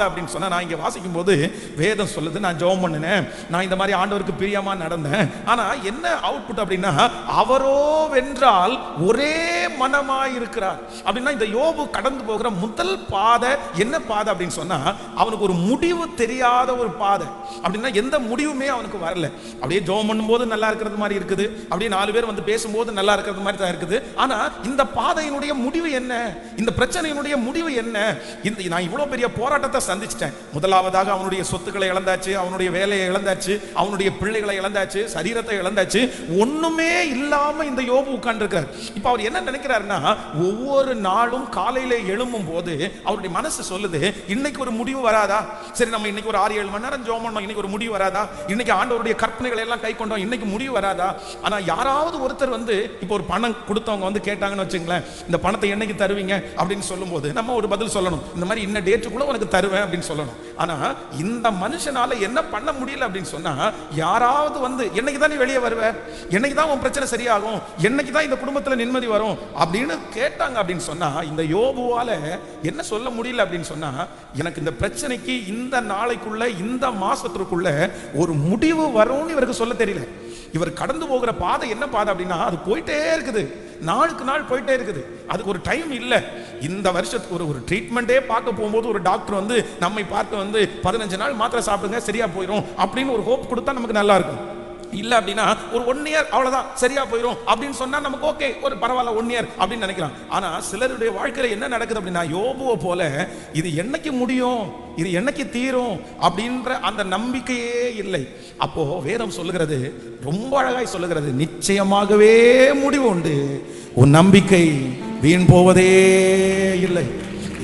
அப்படின்னு சொன்னா, நான் இங்க வாசிக்கும் போது வேதம் சொல்லுது, நான் ஜெபம் பண்ணினேன், நான் இந்த மாதிரி ஆண்டவருக்கு பிரியமா நடந்தேன். ஆனா என்ன அவுட்புட் அப்படின்னா, அவரோ வென்றால் ஒரே மனமாய் இருக்கிறார் அப்படின்னா, இந்த யோபு கடந்து போகிற முதல் பாதை என்ன பாதை அப்படின்னு சொன்னா, அவனுக்கு ஒரு முடிவு தெரியாத ஒரு பாதை. அப்படின்னா எந்த முடிவுமே அவனுக்கு வரல. அப்படியே ஜெபம் பண்ணும்போது நல்லா இருக்கிறது மாதிரி இருக்குது, அப்படியே 4 பேர் வந்து பேசும்போது நல்லா இருக்கிறது மாதிரி தான் இருக்குது. ஆனா இந்த பாதையினுடைய முடிவு என்ன, இந்த பிரச்சனையினுடைய முடிவு என்ன? நான் இவ்வளவு பெரிய போராட்டத்தை சந்திச்சிட்டேன். முதலாவதாக அவனுடைய சொத்துக்களை இழந்தாச்சு, அவனுடைய வேலையை இழந்தாச்சு, அவனுடைய பிள்ளைகளை இழந்தாச்சு, சரீரத்தை இழந்தாச்சு. ஒண்ணுமே இல்லாம இந்த யோபு உட்கார்ந்திருக்கிறார். இப்ப அவர் என்ன நினைக்கிறாருன்னா, ஒவ்வொரு நாளும் காலையில எழும்பும் போது அவருடைய மனசு சொல்லுது, இன்னைக்கு ஒரு முடிவு வராதா? சரி, நம்ம இன்னைக்கு ஒரு 6-7 மணி நேரம் ஜெபம் பண்ணோம், இன்னைக்கு ஒரு முடிவு வராதா? இன்னைக்கு ஆண்டவருடைய கற்பனைகளை எல்லாம் கை கொண்டோம், இன்னைக்கு முடிவு வராதா? ஆனா யாராவது ஒருத்தர் வந்து இப்போ ஒரு பணம் கொடுத்தவங்க வந்து கேட்டாங்கன்னு வச்சுங்களேன், இந்த பணத்தை என்னைக்கு தருவீங்க அப்படின்னு சொல்லும்போது நம்ம ஒரு பதில் சொல்லணும், இந்த மாதிரி இன்ன டேட்டுக்குள்ள உனக்கு தருவேன் அப்படின்னு சொல்லணும். ஆனா இந்த மனுஷனால என்ன பண்ண முடியல அப்படின்னு சொன்னா, யாராவது வந்து என்னைக்கு தான் நீ வெளியே வருவ, என்னைக்கு தான் உன் பிரச்சனை சரியாகும், என்னைக்கு தான் இந்த குடும்பத்துல நிம்மதி வரும் அப்படின்னு கேட்டாங்க அப்படின்னு சொன்னா, இந்த யோபுவால என்ன சொல்ல முடியல அப்படின்னு சொன்னா, எனக்கு இந்த பிரச்சனைக்கு இந்த நாளைக்குள்ள இந்த மாசத்துக்குள்ள ஒரு முடிவு வரும்னு இவருக்கு சொல்ல தெரியல. இவர் கடந்து போகிற பாதை என்ன பாதை அப்படின்னா, அது போயிட்டே இருக்குது, நாளுக்கு நாள் போயிட்டே இருக்குது, அதுக்கு ஒரு டைம் இல்லை. இந்த வருஷத்துக்கு ஒரு ட்ரீட்மெண்ட்டே பார்க்க போகும்போது ஒரு டாக்டர் வந்து நம்மை பார்த்து வந்து 15 நாள் மாத்திரை சாப்பிடுங்க சரியா போயிடும் அப்படின்னு ஒரு ஹோப் கொடுத்தா நமக்கு நல்லா இருக்கும். இல்ல அப்படின்னா ஒரு 1 இயர் அவ்வளவுதான் சரியா போயிடும் அப்படின்னு சொன்னா நமக்கு ஓகே, ஒரு பரவாயில்ல 1 இயர் அப்படின்னு நினைக்கலாம். ஆனா சிலருடைய வாழ்க்கையில என்ன நடக்குது அப்படின்னா, யோபுவை போல இது என்னைக்கு முடியும், இது என்னைக்கு தீரும் அப்படின்ற அந்த நம்பிக்கையே இல்லை. அப்போ வேதம் சொல்லுகிறது, ரொம்ப அழகாய் சொல்லுகிறது, நிச்சயமாகவே முடிவு உண்டு, உன் நம்பிக்கை வீண் போவதே இல்லை.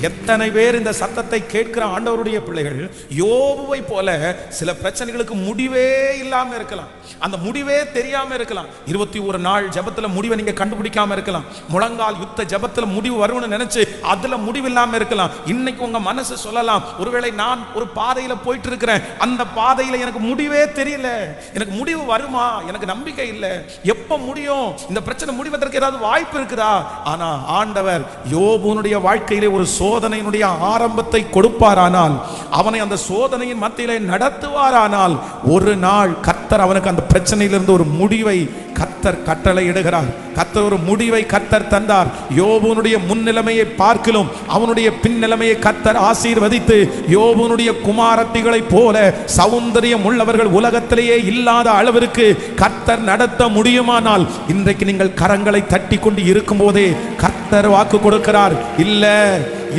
எத்தனை பேர் இந்த சத்தத்தை கேட்கிற ஆண்டவருடைய பிள்ளைகள் யோபுவை போல சில பிரச்சனைகளுக்கு முடிவே இல்லாம இருக்கலாம், அந்த முடிவே தெரியாம இருக்கலாம். 21 நாள் ஜெபத்துல முடிவை நீங்க கண்டுபிடிக்காம இருக்கலாம், முழங்கால் யுத்த ஜெபத்துல முடிவு வரும்னு நினைச்சு அதுல முடிவு இல்லாம இருக்கலாம். இன்னைக்கு உங்க மனசு சொல்லலாம், ஒருவேளை நான் ஒரு பாதையில போயிட்டு இருக்கிறேன், அந்த பாதையில எனக்கு முடிவே தெரியல, எனக்கு முடிவு வருமா, எனக்கு நம்பிக்கை இல்லை, எப்ப முடியும், இந்த பிரச்சனை முடிவதற்கு ஏதாவது வாய்ப்பு இருக்குதா? ஆனா ஆண்டவர் யோபுனுடைய வாழ்க்கையிலே ஒரு சோதனையினுடைய ஆரம்பத்தை கொடுப்பாரானால், அவனை அந்த சோதனையின் மத்தியிலே நடத்துவாரானால், ஒரு நாள் கர்த்தர் அவனுக்கு அந்த பிரச்சனையிலிருந்து ஒரு முடிவை கர்த்தர் கட்டளை இடுகிறார். கர்த்தர் ஒரு முடிவை கர்த்தர் தந்தார். யோபுனுடைய முன்னிலைமையை பார்க்கிலும் அவனுடைய பின்னிலைமையை கர்த்தர் ஆசீர்வதித்து, யோபுனுடைய குமாரத்திகளை போல சௌந்தரியம் உள்ளவர்கள் உலகத்திலேயே இல்லாத அளவிற்கு கர்த்தர் நடத்த முடியுமானால், இன்றைக்கு நீங்கள் கரங்களை தட்டி கொண்டு இருக்கும் போதே கர்த்தர் வாக்கு கொடுக்கிறார், இல்ல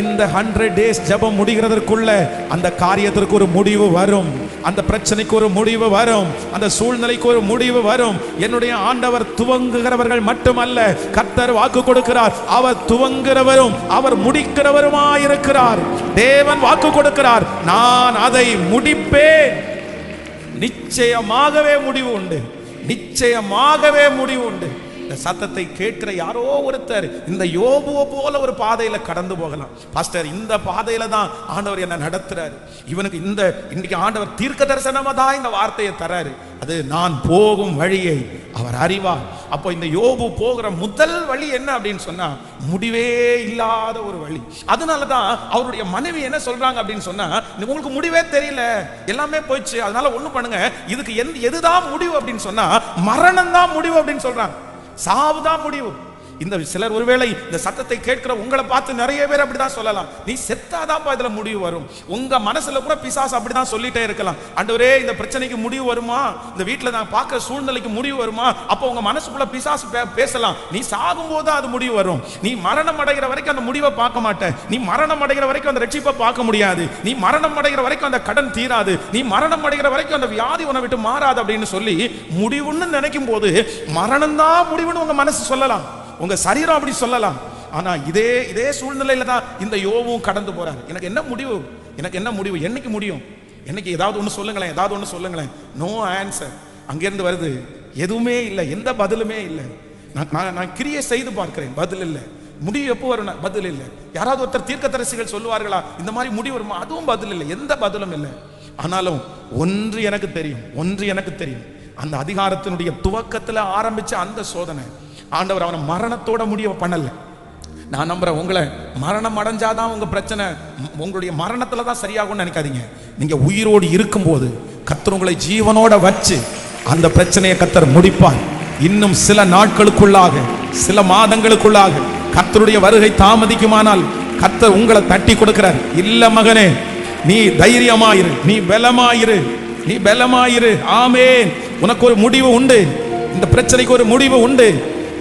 இந்த 100 days ஜெபம் முடிகிறதற்குள்ள அந்த காரியத்திற்கு ஒரு முடிவு வரும், அந்த பிரச்சனைக்கு ஒரு முடிவு வரும், அந்த சூழ்நிலைக்கு ஒரு முடிவு வரும். என்னுடைய ஆண்டவர் துவங்குகிறவர்கள் மட்டுமல்ல, கர்த்தர் வாக்கு கொடுக்கிறார், அவர் துவங்குகிறவரும் அவர் முடிக்கிறவருமாயிருக்கிறார். தேவன் வாக்கு கொடுக்கிறார், நான் அதை முடிப்பேன். நிச்சயமாகவே முடிவு உண்டு, நிச்சயமாகவே முடிவு உண்டு. இந்த சத்தத்தை கேட்கிற யாரோ ஒருத்தர் இந்த யோபுவை போல ஒரு பாதையில கடந்து போகலாம். பாஸ்டர், இந்த பாதையில தான் ஆண்டவர் என்ன நடத்துறாரு, இவனுக்கு இந்த இன்னைக்கு ஆண்டவர் தீர்க்க தரிசனமா தான் இந்த வார்த்தையை தராரு, அது நான் போகும் வழியை அவர் அறிவார். அப்போ இந்த யோபு போகிற முதல் வழி என்ன அப்படின்னு சொன்னா, முடிவே இல்லாத ஒரு வழி. அதனாலதான் அவருடைய மனைவி என்ன சொல்றாங்க அப்படின்னு சொன்னா, உங்களுக்கு முடிவே தெரியல, எல்லாமே போயிடுச்சு, அதனால ஒண்ணு பண்ணுங்க, இதுக்கு எதுதான் முடிவு அப்படின்னு சொன்னா, மரணம் தான் முடிவு அப்படின்னு சொல்றாங்க, சாவுதான் முடிவு. இந்த சிலர் ஒருவேளை இந்த சத்தத்தை கேட்கிற உங்களை பார்த்து நிறைய பேர் அப்படிதான் சொல்லலாம், நீ செத்தாதான்ப்பா இதுல முடிவு வரும். உங்க மனசுல கூட பிசாசு அப்படிதான் சொல்லிட்டே இருக்கலாம், ஆண்டவரே இந்த பிரச்சனைக்கு முடிவு வருமா, இந்த வீட்டுல நான் பார்க்கிற சூழ்நிலைக்கு முடிவு வருமா? அப்போ உங்க மனசுக்குள்ள பிசாசு பேசலாம், நீ சாகும் போது அது முடிவு வரும், நீ மரணம் அடைகிற வரைக்கும் அந்த முடிவை பார்க்க மாட்டேன், நீ மரணம் அடைகிற வரைக்கும் அந்த ரட்சிப்பை பார்க்க முடியாது, நீ மரணம் அடைகிற வரைக்கும் அந்த கடன் தீராது, நீ மரணம் அடைகிற வரைக்கும் அந்த வியாதி உன்னை விட்டு மாறாது அப்படின்னு சொல்லி முடிவுன்னு நினைக்கும் போது மரணம் தான் முடிவுன்னு உங்க மனசு சொல்லலாம், உங்க சரீரம் அப்படி சொல்லலாம். ஆனா இதே சூழ்நிலையில தான் இந்த யோபுவும் கடந்து போறாரு. எனக்கு என்ன முடிவு, எனக்கு என்ன முடிவு, என்னைக்கு முடியும், என்னைக்கு ஏதாவது ஒன்று சொல்லுங்களேன், ஏதாவது ஒன்று சொல்லுங்களேன். நோ ஆன்சர், அங்கிருந்து வருது எதுவுமே இல்லை, எந்த பதிலுமே இல்லை. நான் கிரியை செய்து பார்க்கிறேன், பதில் இல்லை. முடிவு எப்போ வரும், பதில் இல்லை. யாராவது ஒருத்தர் தீர்க்கதரிசிகள் சொல்லுவார்களா இந்த மாதிரி முடிவு வருமா, அதுவும் பதில் இல்லை, எந்த பதிலும் இல்லை. ஆனாலும் ஒன்று எனக்கு தெரியும், ஒன்று எனக்கு தெரியும், அந்த அதிகாரத்தினுடைய துவக்கத்தில் ஆரம்பிச்ச அந்த சோதனை ஆண்டவர் அவனை மரணத்தோட முடிவு பண்ணல, நான் நம்புறேன், உங்களை மரணம் அடைஞ்சாதான் உங்க பிரச்சனை, உங்களுடைய மரணத்துல தான் சரியாகும்னு நினைக்காதீங்க. நீங்க உயிரோடு இருக்கும்போது கர்த்தர் உங்களை ஜீவனோட வச்சு அந்த பிரச்சனையை கர்த்தர் முடிப்பார். இன்னும் சில நாட்களுக்குள்ளாக, சில மாதங்களுக்குள்ளாக கர்த்தருடைய வருகை தாமதிக்குமானால் கர்த்தர் உங்களை தட்டி கொடுக்கிறார். இல்ல மகனே, நீ தைரியமாயிரு, நீ பலமாயிரு, நீ பலமாயிரு. ஆமென். உனக்கு ஒரு முடிவு உண்டு, இந்த பிரச்சனைக்கு ஒரு முடிவு உண்டு.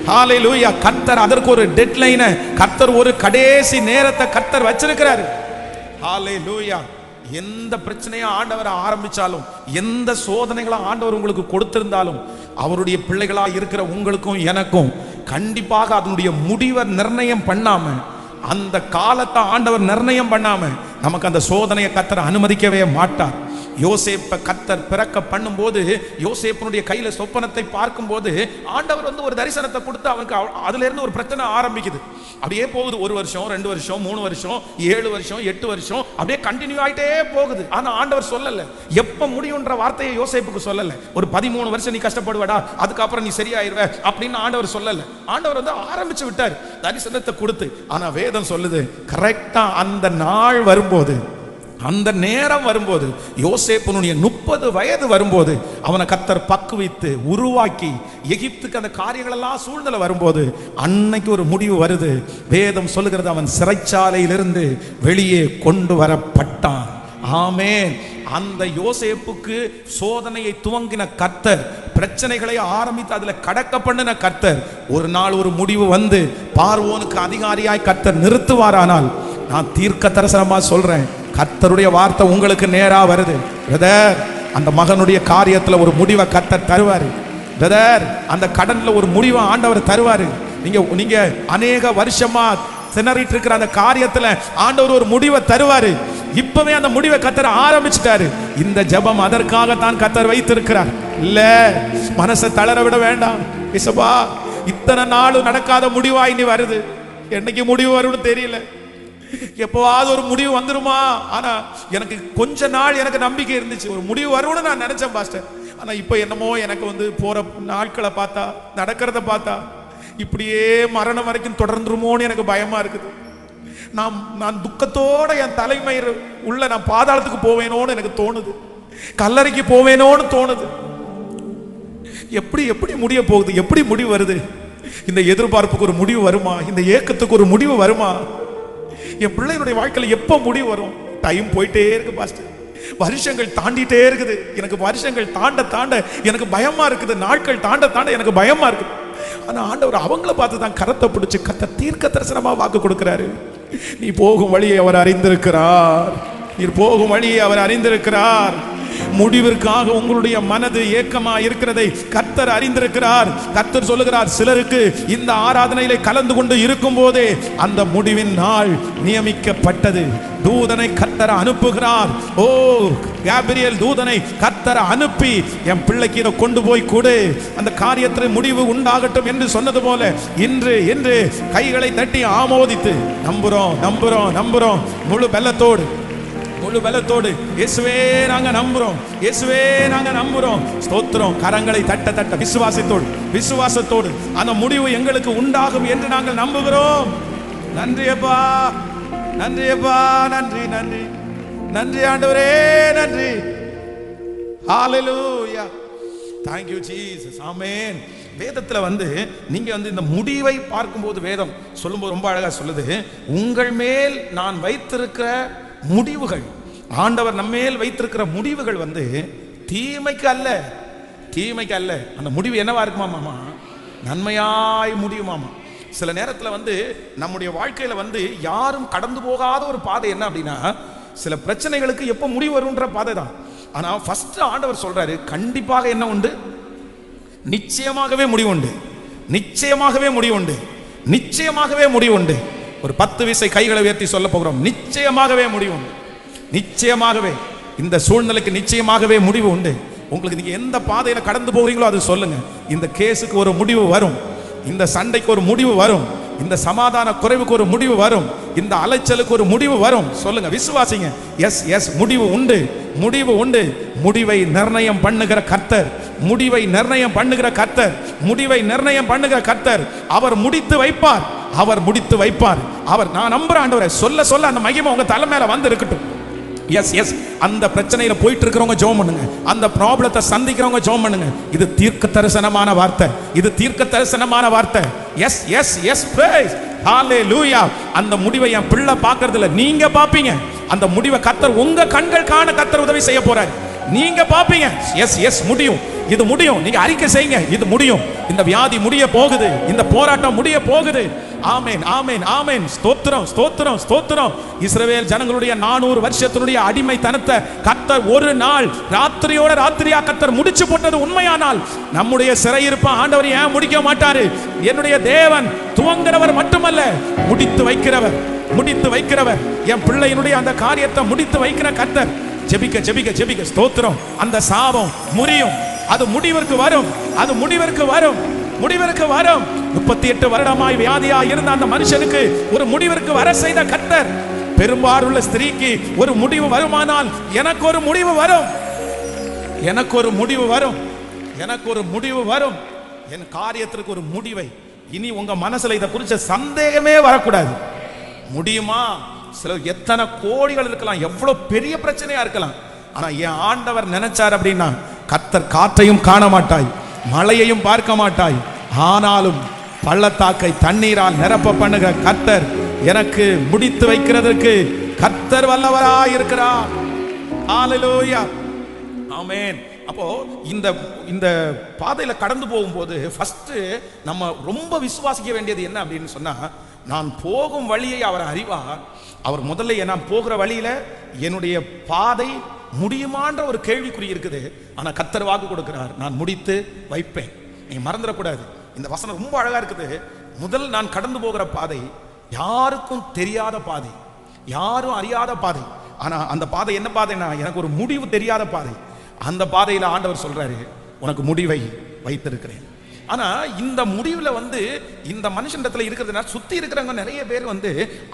ஹalleluya. கர்த்தர் அதற்கு ஒரு டெட்லைனை, கர்த்தர் ஒரு கடைசி நேரத்தை கர்த்தர் வச்சிருக்கிறார். ஹalleluya. எந்த பிரச்சனையை ஆண்டவர் ஆரம்பிச்சாலும், எந்த சோதனைகளை ஆண்டவர் உங்களுக்கு கொடுத்திருந்தாலும், அவருடைய பிள்ளைகளா இருக்கிற உங்களுக்கும் எனக்கும் கண்டிப்பாக அதனுடைய முடிவை நிர்ணயம் பண்ணாம, அந்த காலத்தை ஆண்டவர் நிர்ணயம் பண்ணாம நமக்கு அந்த சோதனையை கர்த்தர் அனுமதிக்கவே மாட்டார். யோசேப்பை கர்த்தர் பிறக்க பண்ணும்போது, யோசேப்பனுடைய கையில சொப்பனத்தை பார்க்கும்போது ஆண்டவர் வந்து ஒரு தரிசனத்தை கொடுத்து அவனுக்கு அதுல இருந்து ஒரு பிரச்சனை ஆரம்பிக்குது. அப்படியே போகுது. 1 வருஷம், 2 வருஷம், 3 வருஷம், 7 வருஷம், 8 வருஷம், அப்படியே கண்டினியூ ஆயிட்டே போகுது. ஆனா ஆண்டவர் சொல்லல, எப்ப முடியும்ன்ற வார்த்தையை யோசேப்புக்கு சொல்லல. ஒரு 13 வருஷம் நீ கஷ்டப்படுவடா, அதுக்கப்புறம் நீ சரியாயிருவ அப்படின்னு ஆண்டவர் சொல்லல. ஆண்டவர் வந்து ஆரம்பிச்சு விட்டார் தரிசனத்தை கொடுத்து. ஆனா வேதம் சொல்லுது, கரெக்டா அந்த நாள் வரும்போது, அந்த நேரம் வரும்போது, யோசேப்புனுடைய 30 வயது வரும்போது அவனை கர்த்தர் பக்குவித்து உருவாக்கி எகிப்துக்கு அந்த காரியங்கள் எல்லாம் சூழ்நிலை வரும்போது அன்னைக்கு ஒரு முடிவு வருது. வேதம் சொல்லுகிறது, அவன் சிறைச்சாலையிலிருந்து வெளியே கொண்டு வரப்பட்டான். ஆமென். அந்த யோசேப்புக்கு சோதனையை துவங்கின கர்த்தர், பிரச்சனைகளை ஆரம்பித்து அதுல கடக்க பண்ணின கர்த்தர், ஒரு நாள் ஒரு முடிவு வந்து பார்வோனுக்கு அதிகாரியாய் கர்த்தர் நிறுத்துவாரானால், நான் தீர்க்க தரிசனமா சொல்றேன், கர்த்தருடைய வார்த்தை உங்களுக்கு நேரா வருது. பிரதர், அந்த மகனுடைய காரியத்துல ஒரு முடிவை கர்த்தர் தருவாரு. பிரதர், அந்த கடன்ல ஒரு முடிவை ஆண்டவர் தருவாரு. நீங்க அநேக வருஷமா திணறிட்டு இருக்கிற அந்த காரியத்துல ஆண்டவர் ஒரு முடிவை தருவாரு. இப்பவே அந்த முடிவை கர்த்தர் ஆரம்பிச்சிட்டாரு. இந்த ஜெபம் அதற்காகத்தான் கர்த்தர் வைத்திருக்கிறார். இல்ல, மனசை தளர விட வேண்டாம். இசபா, இத்தனை நாள் நடக்காத முடிவா இனி வருது. என்னைக்கு முடிவு வரும்னு தெரியல, எப்போவாவது ஒரு முடிவு வந்துருமா. ஆனா எனக்கு கொஞ்ச நாள் எனக்கு நம்பிக்கை இருந்துச்சு, ஒரு முடிவு வரும்னு நான் நினைச்சேன் பாஸ்டர். ஆனா இப்ப என்னமோ எனக்கு வந்து போற நாட்களை பார்த்தா, நடக்கிறத பார்த்தா, இப்படியே மரணம் வரைக்கும் தொடர்ந்துருமோன்னு எனக்கு பயமா இருக்குது. நான் துக்கத்தோட என் தலைமயிர் உள்ள நான் பாதாளத்துக்கு போவேனோன்னு எனக்கு தோணுது, கல்லறைக்கு போவேனோன்னு தோணுது. எப்படி எப்படி முடிய போகுது, எப்படி முடிவு வருது? இந்த எதிர்பார்ப்புக்கு ஒரு முடிவு வருமா? இந்த ஏக்கத்துக்கு ஒரு முடிவு வருமா? என் பிள்ளைகளுடைய வாழ்க்கையில் எப்போ முடிவு வரும்? டைம் போயிட்டே இருக்கு பாஸ்டர், வருஷங்கள் தாண்டிட்டே இருக்குது. எனக்கு வருஷங்கள் தாண்ட தாண்ட எனக்கு பயமா இருக்குது, நாட்கள் தாண்ட தாண்ட எனக்கு பயமா இருக்குது. ஆனா ஆண்டவர் அவங்கள பார்த்து தான் கரத்தை பிடிச்சு கர்த்தர் தீர்க்க தரிசனமா வாக்கு கொடுக்கிறாரு. நீ போகும் வழியை அவர் அறிந்திருக்கிறார், நீ போகும் வழியை அவர் அறிந்திருக்கிறார். முடிவிற்காக உங்களுடைய மனது ஏக்கமா இருக்கிறதை கர்த்தர் அறிந்திருக்கிறார். கர்த்தர் சொல்லுகிறார், சிலருக்கு இந்த ஆராதனையிலே கலந்து கொண்டு இருக்கும் போதே அந்த முடிவின் நாள் நியமிக்கப்பட்டது. தூதனை கர்த்தர் அனுப்புகிறார். ஓ, கேப்ரியல் தூதனை கர்த்தர் அனுப்பி என் பிள்ளைக்கு இதை கொண்டு போய் கொடு, அந்த காரியத்தில் முடிவு உண்டாகட்டும் என்று சொன்னது போல இன்று என்று கைகளை தட்டி ஆமோதித்து நம்புறோம் நம்புறோம் நம்புறோம் முழு பலத்தோடு, முழு பலத்தோடு இயேசுவே நாங்க நம்புறோம், இயேசுவே நாங்க நம்புறோம். ஸ்தோத்திரம். கரங்களை தட்ட தட்ட விசுவாசத்தோடு, விசுவாசத்தோடு அந்த முடிவு எங்களுக்கு உண்டாகும் என்று நாங்கள் நம்புகிறோம். நன்றி அப்பா, நன்றி அப்பா, நன்றி நன்றி நன்றி ஆண்டவரே, நன்றி. ஹalleluya, thank you Jesus. ஆமென். வேதத்துல வந்து நீங்க வந்து இந்த முடிவை பார்க்கும்போது வேதம் சொல்லும்போது ரொம்ப அழகா சொல்லுது, உங்கள் மேல் நான் வைத்திருக்கிற முடிவுகள், ஆண்டவர் நம்மேல் வைத்திருக்கிற முடிவுகள் வந்து தீமைக்கு அல்ல, தீமைக்கு அல்ல. அந்த முடிவு என்னவா இருக்குமாமா? நன்மையாய் முடியுமாமா. சில நேரத்தில் வந்து நம்முடைய வாழ்க்கையில வந்து யாரும் கடந்து போகாத ஒரு பாதை என்ன அப்படின்னா, சில பிரச்சனைகளுக்கு எப்போ முடிவு வரும்ன்ற பாதை தான். ஆனா ஃபர்ஸ்ட் ஆண்டவர் சொல்றாரு, கண்டிப்பாக என்ன உண்டு? நிச்சயமாகவே முடிவு உண்டு, நிச்சயமாகவே முடிவு உண்டு, நிச்சயமாகவே முடிவு உண்டு. ஒரு 10 விசை கைகளை உயர்த்தி சொல்ல போகிறோம், நிச்சயமாகவே முடிவு உண்டு. நிச்சயமாகவே இந்த சூழ்நிலைக்கு நிச்சயமாகவே முடிவு உண்டு. உங்களுக்கு நீங்க எந்த பாதையில கடந்து போகிறீங்களோ அது சொல்லுங்க, இந்த கேஸுக்கு ஒரு முடிவு வரும், இந்த சண்டைக்கு ஒரு முடிவு வரும், இந்த சமாதான குறைவுக்கு ஒரு முடிவு வரும், இந்த அலைச்சலுக்கு ஒரு முடிவு வரும். சொல்லுங்க, விசுவாசிங்க. எஸ் எஸ், முடிவு உண்டு, முடிவு உண்டு. முடிவை நிர்ணயம் பண்ணுகிற கர்த்தர், முடிவை நிர்ணயம் பண்ணுகிற கர்த்தர், முடிவை நிர்ணயம் பண்ணுகிற கர்த்தர் அவர் முடித்து வைப்பார். அவர் முடித்து வைப்பார். அவர் நான் நம்புறேன் ஆண்டவரே, சொல்ல சொல்ல அந்த மகிமை உங்க தலை மேல வந்து இருக்கட்டும். எஸ் எஸ் அந்த பிரச்சனையில போயிட்டு இருக்கிறவங்க ஜெபம் பண்ணுங்க. அந்த ப்ராப்ளத்தை சந்திக்கிறவங்க ஜெபம் பண்ணுங்க. இது தீர்க்க தரிசனமான வார்த்தை. இது தீர்க்க தரிசனமான வார்த்தை. எஸ் எஸ் எஸ் பிரைஸ் ஹalleluya. அந்த முடிவை என் பிள்ளை பார்க்கிறது இல்ல, நீங்க பாப்பீங்க. அந்த முடிவை கர்த்தர் உங்க கண்கள் காண கர்த்தர் உதவி செய்ய போறார். நீங்க பாப்பீங்க. எஸ் எஸ் முடியும், இது முடியும். நீங்க அறிக்கை செய்யுங்க, இது முடியும். இந்த வியாதி முடிய போகுது, இந்த போராட்டம் முடிய போகுது. ஆமென் ஆமென் ஆமென். ஸ்தோத்திரம் ஸ்தோத்திரம் ஸ்தோத்திரம். இஸ்ரவேல் ஜனங்களுடைய 400 வருஷத்தினுடைய அடிமைத்தனத்தை கர்த்தர் ஒரு நாள் ராத்திரியோட ராத்திரியா கர்த்தர் முடிச்சு போட்டது உண்மையானால், நம்முடைய சிறையிருப்பை ஆண்டவர் ஏன் முடிக்க மாட்டாரு? என்னுடைய தேவன் துவங்குறவர் மட்டுமல்ல, முடித்து வைக்கிறவர். முடித்து வைக்கிறவர். என் பிள்ளையினுடைய அந்த காரியத்தை முடித்து வைக்கிற கர்த்தர். ஜெபிக்க ஜெபிக்க ஜெபிக்க ஸ்தோத்திரம். அந்த சாபம் முறியும், அது முடிவிற்கு வரும், அது முடிவிற்கு வரும், முடிவிற்கு வரும். 38 வருடமாய் வியாதியா இருந்த அந்த மனுஷனுக்கு ஒரு முடிவிற்கு வர செய்த கர்த்தர், பெரும்பாலுள்ள ஸ்திரீக்கு ஒரு முடிவு வருமானால் எனக்கு ஒரு முடிவு வரும், எனக்கு ஒரு முடிவு வரும், எனக்கு ஒரு முடிவு வரும். என் காரியத்திற்கு ஒரு முடிவை. இனி உங்க மனசுல இதை குறிச்ச சந்தேகமே வரக்கூடாது. முடியுமா? சில எத்தனை கோடிகள் இருக்கலாம், எவ்வளவு பெரிய பிரச்சனையா இருக்கலாம். ஆனா என் ஆண்டவர் நினைச்சார் அப்படின்னா, கர்த்தர் காற்றையும் காண மாட்டாய், மழையையும் பார்க்க மாட்டாய், ஆனாலும் பள்ளத்தாக்கை தண்ணீரால் நிரப்ப பண்ணுகிற கர்த்தர் எனக்கு முடித்து வைக்கிறதற்கு கர்த்தர் வல்லவராய் இருக்கிறார். ஹalleluya ஆமென். அப்போ இந்த இந்த பாதையில கடந்து போகும்போது ஃபர்ஸ்ட் நம்ம ரொம்ப விசுவாசிக்க வேண்டியது என்ன அப்படின்னு சொன்னா, நான் போகும் வழியை அவர் அறிவார். அவர் முதல்ல நான் போகிற வழியில என்னுடைய பாதை முடியுமான்ற ஒரு கேள்விக்குறி இருக்குது. ஆனா கர்த்தர் வாக்கு கொடுக்கிறார், நான் முடித்து வைப்பேன். நீங்க மறந்துடக்கூடாது. இந்த வசனம் ரொம்ப அழகா இருக்குது. முதல் நான் கடந்து போகிற பாதை யாருக்கும் தெரியாத பாதை, யாரும் அறியாத பாதை. ஆனா அந்த பாதை என்ன பாதைனா, எனக்கு ஒரு முடிவு தெரியாத பாதை. அந்த பாதையில ஆண்டவர் சொல்றாரு, உனக்கு முடிவை வைத்திருக்கிறேன். ஆனா இந்த முடிவுல இந்த மனுஷனிடத்துல இருக்கிறதுனா, சுத்தி இருக்கிறவங்க நிறைய பேர்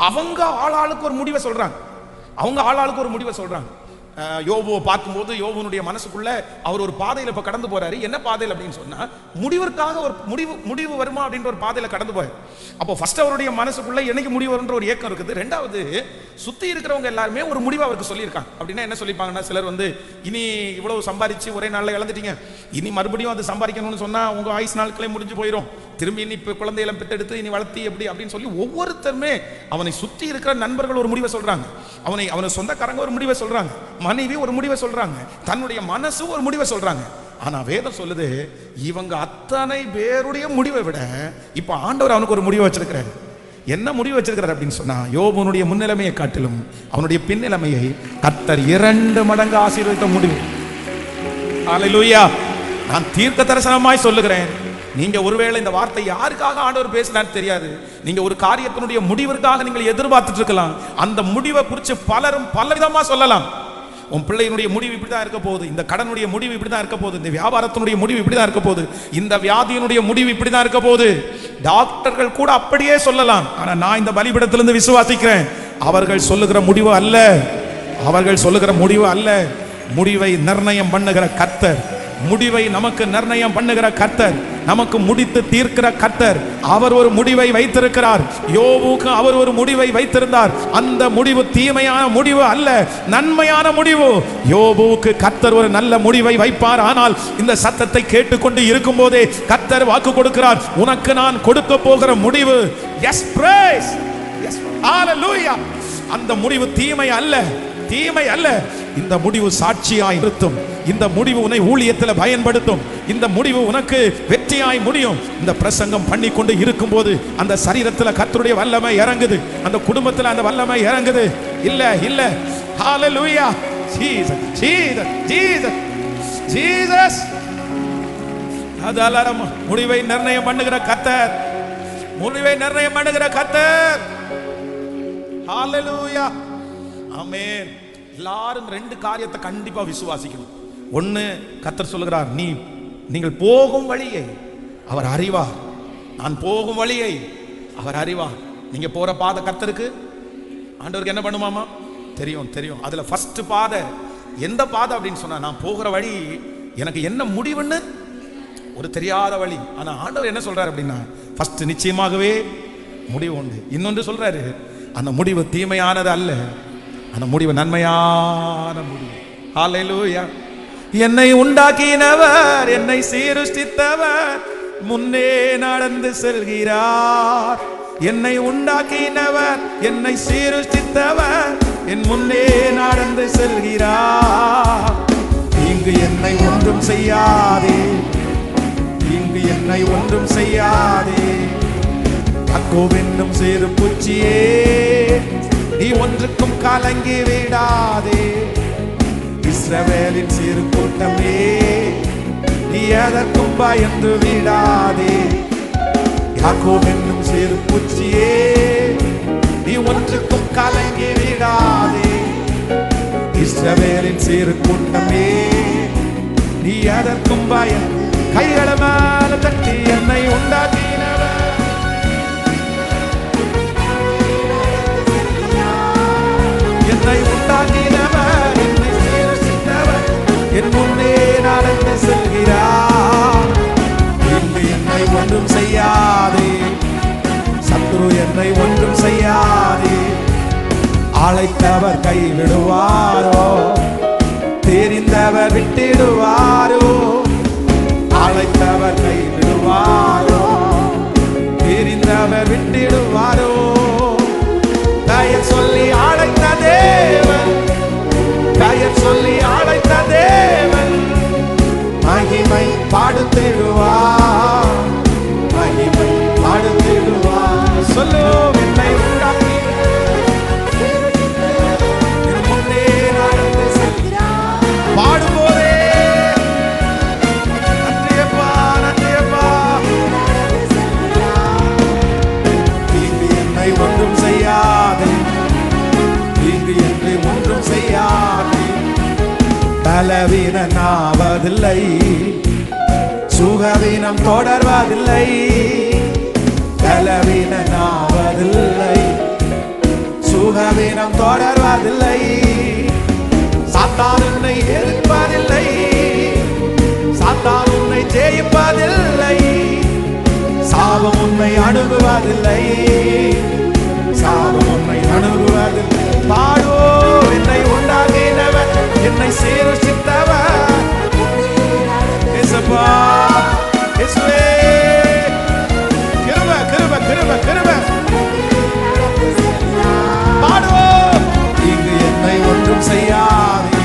அவங்க ஆளாளுக்கு ஒரு முடிவை சொல்றாங்க. அவங்க ஆளாளுக்கு ஒரு முடிவை சொல்றாங்க. யோபுவை பார்க்கும்போது யோபுனுடைய மனசுக்குள்ள அவர் ஒரு பாதையில இப்ப கடந்து போறாரு. என்ன பாதையில் அப்படின்னு சொன்னா, முடிவிற்காக ஒரு முடிவு வருமா அப்படின்ற ஒரு பாதையில கடந்து போறாரு. அப்போ ஃபர்ஸ்ட் அவருடைய மனசுக்குள்ள என்னைக்கு முடிவு வரும்ன்ற ஒரு ஏக்கம் இருக்குது. ரெண்டாவது, சுத்தி இருக்கிறவங்க எல்லாருமே ஒரு முடிவு அவருக்கு சொல்லியிருக்காங்க. அப்படின்னா என்ன சொல்லிப்பாங்கன்னா, சிலர் இனி இவ்வளவு சம்பாதிச்சு ஒரே நாள்ல இழந்துட்டீங்க, இனி மறுபடியும் அது சம்பாதிக்கணும்னு சொன்னா உங்க ஆயுசு நாட்களே முடிஞ்சு போயிடும், திரும்பி இனி குழந்தைகளை பெற்றெடுத்து இனி வளர்த்தி எப்படி அப்படின்னு சொல்லி ஒவ்வொருத்தருமே அவனை சுற்றி இருக்கிற நண்பர்கள் ஒரு முடிவை சொல்றாங்க, அவனை சொந்தக்காரங்க ஒரு முடிவை சொல்றாங்க, மனைவி ஒரு முடிவை சொல்றாங்க, தன்னுடைய மனசு ஒரு முடிவை சொல்றாங்க. ஆனா வேதம் சொல்லுது, இவங்க அத்தனை பேருடைய முடிவை விட இப்ப ஆண்டவர் அவனுக்கு ஒரு முடிவை வச்சிருக்கிறார். என்ன முடிவு வச்சிருக்கிறார் அப்படின்னு சொன்னா, யோபுனுடைய முன்னிலைமையை காட்டிலும் அவனுடைய பின்னிலைமையை கர்த்தர் 2 மடங்கு ஆசீர்வதித்த முடிவு. ஹalleluya. நான் தீர்க்க தரிசனமாய் சொல்லுகிறேன், நீங்க ஒருவேளை இந்த வார்த்தை யாருக்காக ஆண்டவர் பேசினார் தெரியாது, நீங்க ஒரு காரியத்தினுடைய முடிவிற்காக நீங்கள் எதிர்பார்த்துட்டு இருக்கலாம். அந்த முடிவை குறித்து பலரும் பலவிதமா சொல்லலாம். உன் பிள்ளையினுடைய முடிவு இப்படிதான் இருக்க போகுது, இந்த கடனுடைய முடிவு இப்படிதான் இருக்க போகுது, இந்த வியாபாரத்தினுடைய முடிவு இப்படிதான் இருக்க போகுது, இந்த வியாதியினுடைய முடிவு இப்படிதான் இருக்க போகுது. டாக்டர்கள் கூட அப்படியே சொல்லலாம். ஆனா நான் இந்த பலிபீடத்திலிருந்து விசுவாசிக்கிறேன், அவர்கள் சொல்லுகிற முடிவு அல்ல, அவர்கள் சொல்லுகிற முடிவு அல்ல. முடிவை நிர்ணயம் பண்ணுகிற கர்த்தர், முடிவை நமக்கு நிர்ணயம் பண்ணுகிற கர்த்தர், நமக்கு முடித்து தீர்க்கிற கர்த்தர், அவர் ஒரு முடிவை வைத்திருக்கிறார். யோபுக்கு அவர் ஒரு முடிவை வைத்திருந்தார். அந்த முடிவு தீமையான முடிவு அல்ல, நன்மையான முடிவு. யோபுக்கு கர்த்தர் ஒரு நல்ல முடிவை வைப்பார். ஆனால் இந்த சத்தத்தை கேட்டுக்கொண்டு இருக்கும் போதே கர்த்தர் வாக்கு கொடுக்கிறார், உனக்கு நான் கொடுக்க போகிற முடிவு எஸ் பிரைஸ் எஸ் ஹalleluya. அந்த முடிவு தீமை அல்ல, தீமை அல்ல. இந்த முடிவு சாட்சியாய் நிறுத்தும், இந்த முடிவு உன்னை ஊழியத்தில் பயன்படுத்தும், இந்த முடிவு உனக்கு வெற்றியாய் முடியும். இந்த பிரசங்கம் பண்ணி கொண்டு இருக்கும்போது அந்த சரீரத்தில் கர்த்தருடைய வல்லமை இறங்குது, அந்த குடும்பத்தில் அந்த வல்லமை இறங்குது. இல்ல இல்ல hallelujah. Jesus Jesus Jesus Jesus. அதெல்லாம் முடிவை நிர்ணயம் பண்ணுகிற கர்த்தர், முடிவை நிர்ணயம் பண்ணுகிற கர்த்தர். ஹalleluya ஆமென். எல்லாரும் 2 காரியத்தை கண்டிப்பா விசுவாசிக்கணும். ஒண்ணு, கர்த்தர் சொல்லுகிறார், நீங்கள் போகும் வழியை அவர் அறிவார். நான் போகும் வழியை அவர் அறிவார். நீங்க போற பாதை கர்த்தருக்கு, ஆண்டவருக்கு என்ன பண்ணுமாமா தெரியும், தெரியும். அதுல ஃபர்ஸ்ட் பாதை எந்த பாதை அப்படின்னு சொன்னா, நான் போகிற வழி எனக்கு என்ன முடிவுன்னு ஒரு தெரியாத வழி. ஆனா ஆண்டவர் என்ன சொல்றாரு அப்படின்னா, ஃபர்ஸ்ட் நிச்சயமாகவே முடிவு உண்டு. இன்னொன்று சொல்றாரு, அந்த முடிவு தீமையானது அல்ல, அந்த முடிவு நன்மையான முடிவு. ஹல்லேலூயா. என்னை உண்டாக்கினவர், என்னை சீருஷ்டித்தவர் முன்னே நடந்து செல்கிறார். என்னை உண்டாக்கினவர், என்னை சீருஷ்டித்தவர் என் முன்னே நடந்து செல்கிறார். இங்கு என்னை ஒன்றும் செய்யாதே, இங்கு என்னை ஒன்றும் செய்யாதே. யாக்கோபென்னும் சிறு பூச்சியே, நீ ஒன்றுக்கும் கலங்கி விடாதே. இஸ்ரவேலின் சிறு கூட்டமே, நீ எதற்கும் பயந்து விடாதே. யாக்கோபென்னும் சிறு பூச்சியே, நீ ஒன்றுக்கும் கலங்கி விடாதே. இஸ்ரவேலின் சிறு கூட்டமே, நீ எதற்கும் பயந்து. கைகள மேல தட்டி என்னை உண்டாக்கினவர், என்னை உண்டாக்கினவர், என்னை சீரசித்தவர் என் முன்னே நடந்து செல்கிறார். இன்று என்னை ஒன்றும் செய்யாதே, சத்துரு என்னை ஒன்றும் செய்யாதே. அழைத்தவர் கைவிடுவாரோ, தெரிந்தவர் விட்டிடுவாரோ. அழைத்தவர் கைவிடுவாரோ, தெரிந்தவர் விட்டிடுவாரோ. பெயர் சொல்லி அழைத்த தேவன், பெயர் சொல்லி அழைத்த தேவன் மகிமை பாடுத்திடுவார், மகிமை பாடுத்திடுவார். சொல்லு, என்னை உண்டாக்கி முன்னே நடந்து செல்கிறார். பாடும்போதே நன்றியப்பா, நன்றியப்பா. இங்கு என்னை ஒன்றும் செய்யாதே, இங்கு என்னை ஒன்றும் செய்யாதே. பலவீனாவதில்லை, சுகவீனம் தொடர்வதில்லை. பலவீனாவதில்லை, சுகவீனம் தொடர்வதில்லை. சாத்தான் உன்னை எதிர்ப்பதில்லை, சாத்தான் உன்னை ஜெயிப்பதில்லை. சாபம் உன்னை அணுகுவதில்லை, சாபம் உன்னை அணுகுவதில்லை. பாடோ, என்னை உண்டாக்கினவர், என்னை சீரசித்தவர். இயேசுப்பா, இயேசுவே, கிருபை, கிருபை, கிருபை, கிருபை. பாடுவோம். இங்கு என்னை ஒன்றும் செய்யாதே,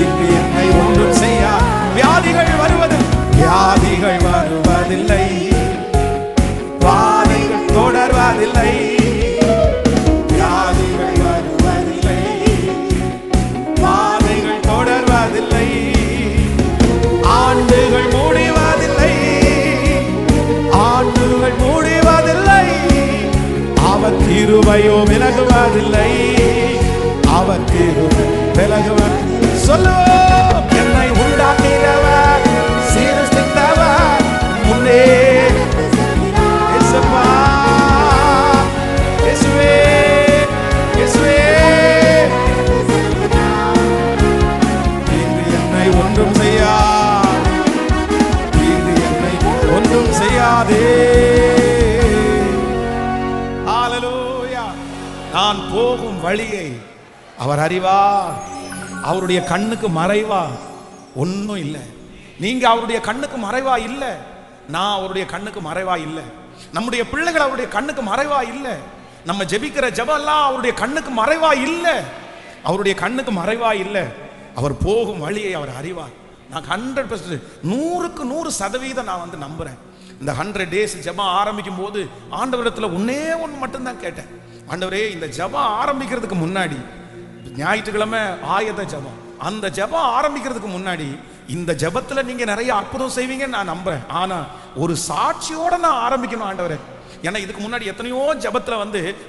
இங்கு என்னை ஒன்றும் செய்யாதே. வியாதிகள் வருவது, வியாதிகள் வருவதில்லை, வாதைகள் தொடர்வதில்லை. வியாதிகள் வருவதில்லை, வாதைகள் தொடர்வதில்லை. ஆண்டுகள் முடிவதில்லை, ஆண்டுகள் முடிவதில்லை. அவர் கிருபையோ விலகுவதில்லை, அவர் கிருபை விலகுவதில்லை. சொல்லுவோம், என்னை உண்டாக்கினவர், சீரசித்தவர் முன்னே. இயேசுப்பா, இயேசுவே, இயேசுவே. இன்று என்னை ஒன்றும் செய்யாதே, இன்று என்னை ஒன்றும் செய்யாதே. ஹல்லேலூயா. நான் போகும் வழியை அவர் அறிவார், அவருடைய கண்ணுக்கு மறைவா ஒன்றும் இல்லை. நீங்க அவருடைய கண்ணுக்கு மறைவா இல்லை, நான் அவருடைய கண்ணுக்கு மறைவா இல்லை. நம்முடைய பிள்ளைகள் அவருடைய கண்ணுக்கு மறைவா இல்லை. நம்ம ஜெபிக்கிற ஜெபம் எல்லாம் அவருடைய கண்ணுக்கு மறைவா இல்லை, அவருடைய கண்ணுக்கு மறைவா இல்லை. அவர் போகும் வழியை அவர் அறிவார். நான் 100%, 100க்கு 100% நான் நம்புறேன். இந்த 100 days ஜெபம் ஆரம்பிக்கும் போது ஆண்டவரிடத்துல ஒன்னே ஒன்று மட்டும்தான் கேட்டேன். ஆண்டவரே, இந்த ஜெபம் ஆரம்பிக்கிறதுக்கு முன்னாடி, ஞாயிற்றுக்கிழமை ஆயத்த ஜெபம், அந்த ஜெபம் ஆரம்பிக்கிறதுக்கு முன்னாடி இந்த ஜெபத்துல நீங்க நிறைய அற்புதம் செய்வீங்கன்னு நான் நம்புறேன். ஆனா ஒரு சாட்சியோட நான் ஆரம்பிக்கணும் ஆண்டவரே. ஏன்னா இதுக்கு முன்னாடி எத்தனையோ ஜெபத்துல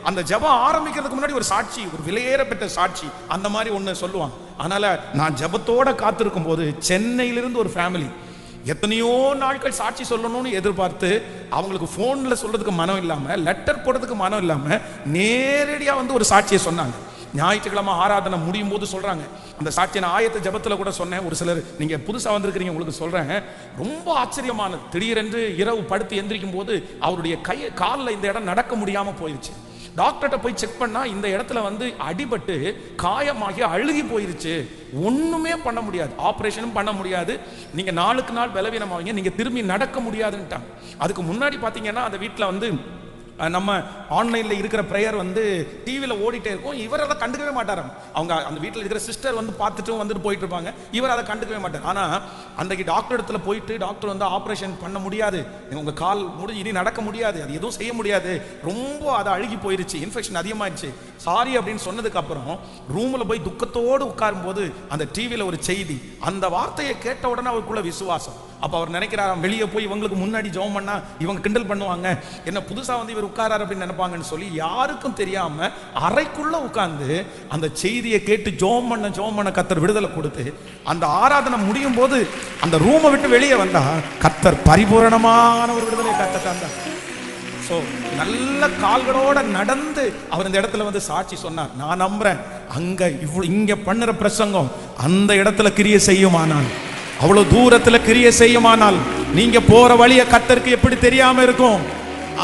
அந்த ஜெபம் ஆரம்பிக்கிறதுக்கு முன்னாடி ஒரு சாட்சி, ஒரு விலையேறப்பட்ட சாட்சி, அந்த மாதிரி ஒண்ணு சொல்லுவாங்க. அதனால நான் ஜெபத்தோட காத்திருக்கும் போது சென்னையிலிருந்து ஒரு ஃபேமிலி எத்தனையோ நாட்கள் சாட்சி சொல்லணும்னு எதிர்பார்த்து அவங்களுக்கு போன்ல சொல்றதுக்கு மனம் இல்லாம, லெட்டர் போடுறதுக்கு மனம் இல்லாம நேரடியா ஒரு சாட்சியை சொன்னாங்க. ஞாயிற்றுக்கிழமை ஆராதனை முடியும் போது சொல்றாங்க, அந்த சாட்சி நான் ஆயத்த ஜபத்தில் கூட சொன்னேன். ஒரு சிலர் நீங்க புதுசா வந்திருக்கிறீங்க, உங்களுக்கு சொல்றேன், ரொம்ப ஆச்சரியமானது. திடீரென்று இரவு படுத்து எந்திரிக்கும் போது அவருடைய காலில் இந்த இடம் நடக்க முடியாம போயிருச்சு. டாக்டர்கிட்ட போய் செக் பண்ணா இந்த இடத்துல அடிபட்டு காயமாகி அழுகி போயிருச்சு, ஒண்ணுமே பண்ண முடியாது, ஆபரேஷனும் பண்ண முடியாது, நீங்க நாளுக்கு நாள் பலவீனமாவீங்க, நீங்க திரும்பி நடக்க முடியாதுன்ட்டாங்க. அதுக்கு முன்னாடி பாத்தீங்கன்னா அந்த வீட்டில் நம்ம ஆன்லைன்ல இருக்கிற பிரேயர் டிவியில் ஓடிட்டே இருக்கும். இவர் அதை கண்டுக்கவே மாட்டாராம். அவங்க அந்த வீட்டில் இருக்கிற சிஸ்டர் பார்த்துட்டு வந்துட்டு போயிட்டு இருப்பாங்க, இவர் அதை கண்டுக்கவே மாட்டார். ஆனா அன்றைக்கு டாக்டர் இடத்துல போயிட்டு டாக்டர் ஆபரேஷன் பண்ண முடியாது, உங்க கால் முடிஞ்சு இனி நடக்க முடியாது, அது எதுவும் செய்ய முடியாது, ரொம்ப அதை அழுகி போயிருச்சு, இன்ஃபெக்ஷன் அதிகமாயிடுச்சு, சாரி அப்படின்னு சொன்னதுக்கு அப்புறம் ரூம்ல போய் துக்கத்தோடு உட்காரும் போது அந்த டிவியில் ஒரு செய்தி, அந்த வார்த்தையை கேட்ட உடனே அவருக்குள்ள விசுவாசம். அப்ப அவர் நினைக்கிறாராம், வெளியே போய் இவங்களுக்கு முன்னாடி ஜெபம் பண்ணா இவங்க கிண்டல் பண்ணுவாங்க, என்ன புதுசா இவர் உட்காராரு அப்படின்னு நினைப்பாங்கன்னு சொல்லி யாருக்கும் தெரியாம அறைக்குள்ள உட்கார்ந்து அந்த செய்தியை கேட்டு ஜெபம் பண்ண கர்த்தர் விடுதலை கொடுத்து, அந்த ஆராதனை முடியும் போது அந்த ரூமை விட்டு வெளியே வந்தா கர்த்தர் பரிபூரணமான ஒரு விடுதலை கர்த்தர். சோ நல்ல கால்களோட நடந்து அவர் இந்த இடத்துல சாட்சி சொன்னார். நான் நம்புறேன், இங்க பண்ணுற பிரசங்கம் அந்த இடத்துல கிரியை செய்யுமானால், அவ்வளவு தூரத்துல கிரியை செய்யுமானால், நீங்க போற வழிய கர்த்தருக்கு எப்படி தெரியாம இருக்கும்?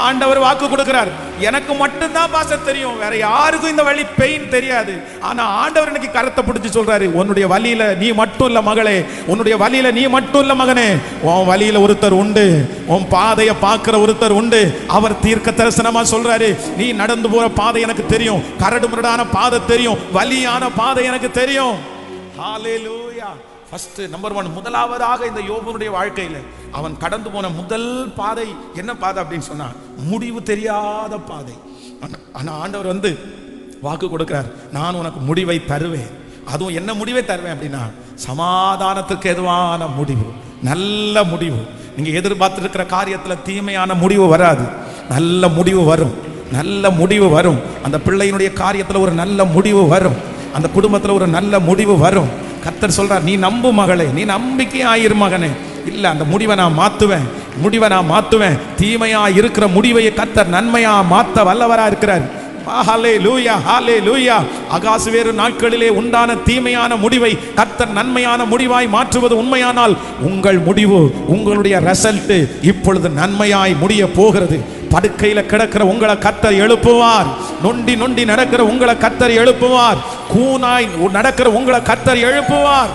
ஆண்டவர் வாக்கு கொடுக்கிறார், எனக்கு மட்டும்தான் பாசம் தெரியும், வேற யாருக்கும் இந்த வழி பெயின் தெரியாது. ஆனா ஆண்டவர் இன்னைக்கு கரத்தை பிடிச்சு சொல்றாரு, உன்னுடைய வழியில நீ மட்டும் இல்ல மகளே, உன்னுடைய வழியில நீ மட்டும் இல்ல மகனே, உன் வழியில ஒருத்தர் உண்டு, உன் பாதையை பார்க்கிற ஒருத்தர் உண்டு. அவர் தீர்க்க தரிசனமா சொல்றாரு, நீ நடந்து போற பாதை எனக்கு தெரியும், கரடு முரடான பாதை தெரியும், வலியான பாதை எனக்கு தெரியும். ஹல்லேலூயா. ஃபர்ஸ்ட் நம்பர் 1, முதலாவதாக இந்த யோபுனுடைய வாழ்க்கையில அவன் கடந்து போன முதல் பாதை என்ன பாதை அப்படின்னு சொன்னா, முடிவு தெரியாத பாதை. ஆனா ஆண்டவர் வாக்கு கொடுக்கிறார், நான் உனக்கு முடிவை தருவேன். அதுவும் என்ன முடிவை தருவேன் அப்படின்னா, சமாதானத்துக்கு எதுவான முடிவு, நல்ல முடிவு. நீங்க எதிர்பார்த்திருக்கிற காரியத்துல தீமையான முடிவு வராது, நல்ல முடிவு வரும், நல்ல முடிவு வரும். அந்த பிள்ளையினுடைய காரியத்துல ஒரு நல்ல முடிவு வரும், அந்த குடும்பத்துல ஒரு நல்ல முடிவு வரும். கர்த்தர் சொல்றார், நீ நம்பு மகளே, நீ நம்பிக்கையாயிரு மகனே. இல்ல, அந்த முடிவை நான் மாத்துவேன், தீமையா இருக்கிற முடிவை கர்த்தர் நன்மையா மாத்த வல்லவரா இருக்கிறார். ஹல்லேலூயா, ஹல்லேலூயா. அகாசுவேறு நாட்களிலே உண்டான தீமையான முடிவை கர்த்தர் நன்மையான முடிவாய் மாற்றுவது உண்மையானால், உங்கள் முடிவு, உங்களுடைய ரிசல்ட் இப்பொழுது நன்மையாய் முடிய போகிறது. படுக்கையில கிடக்கிற உங்களை கர்த்தர் எழுப்புவார், நொண்டி நடக்கிற உங்களை கர்த்தர் எழுப்புவார், கூனாய் நடக்கிற உங்களை கர்த்தர் எழுப்புவார்,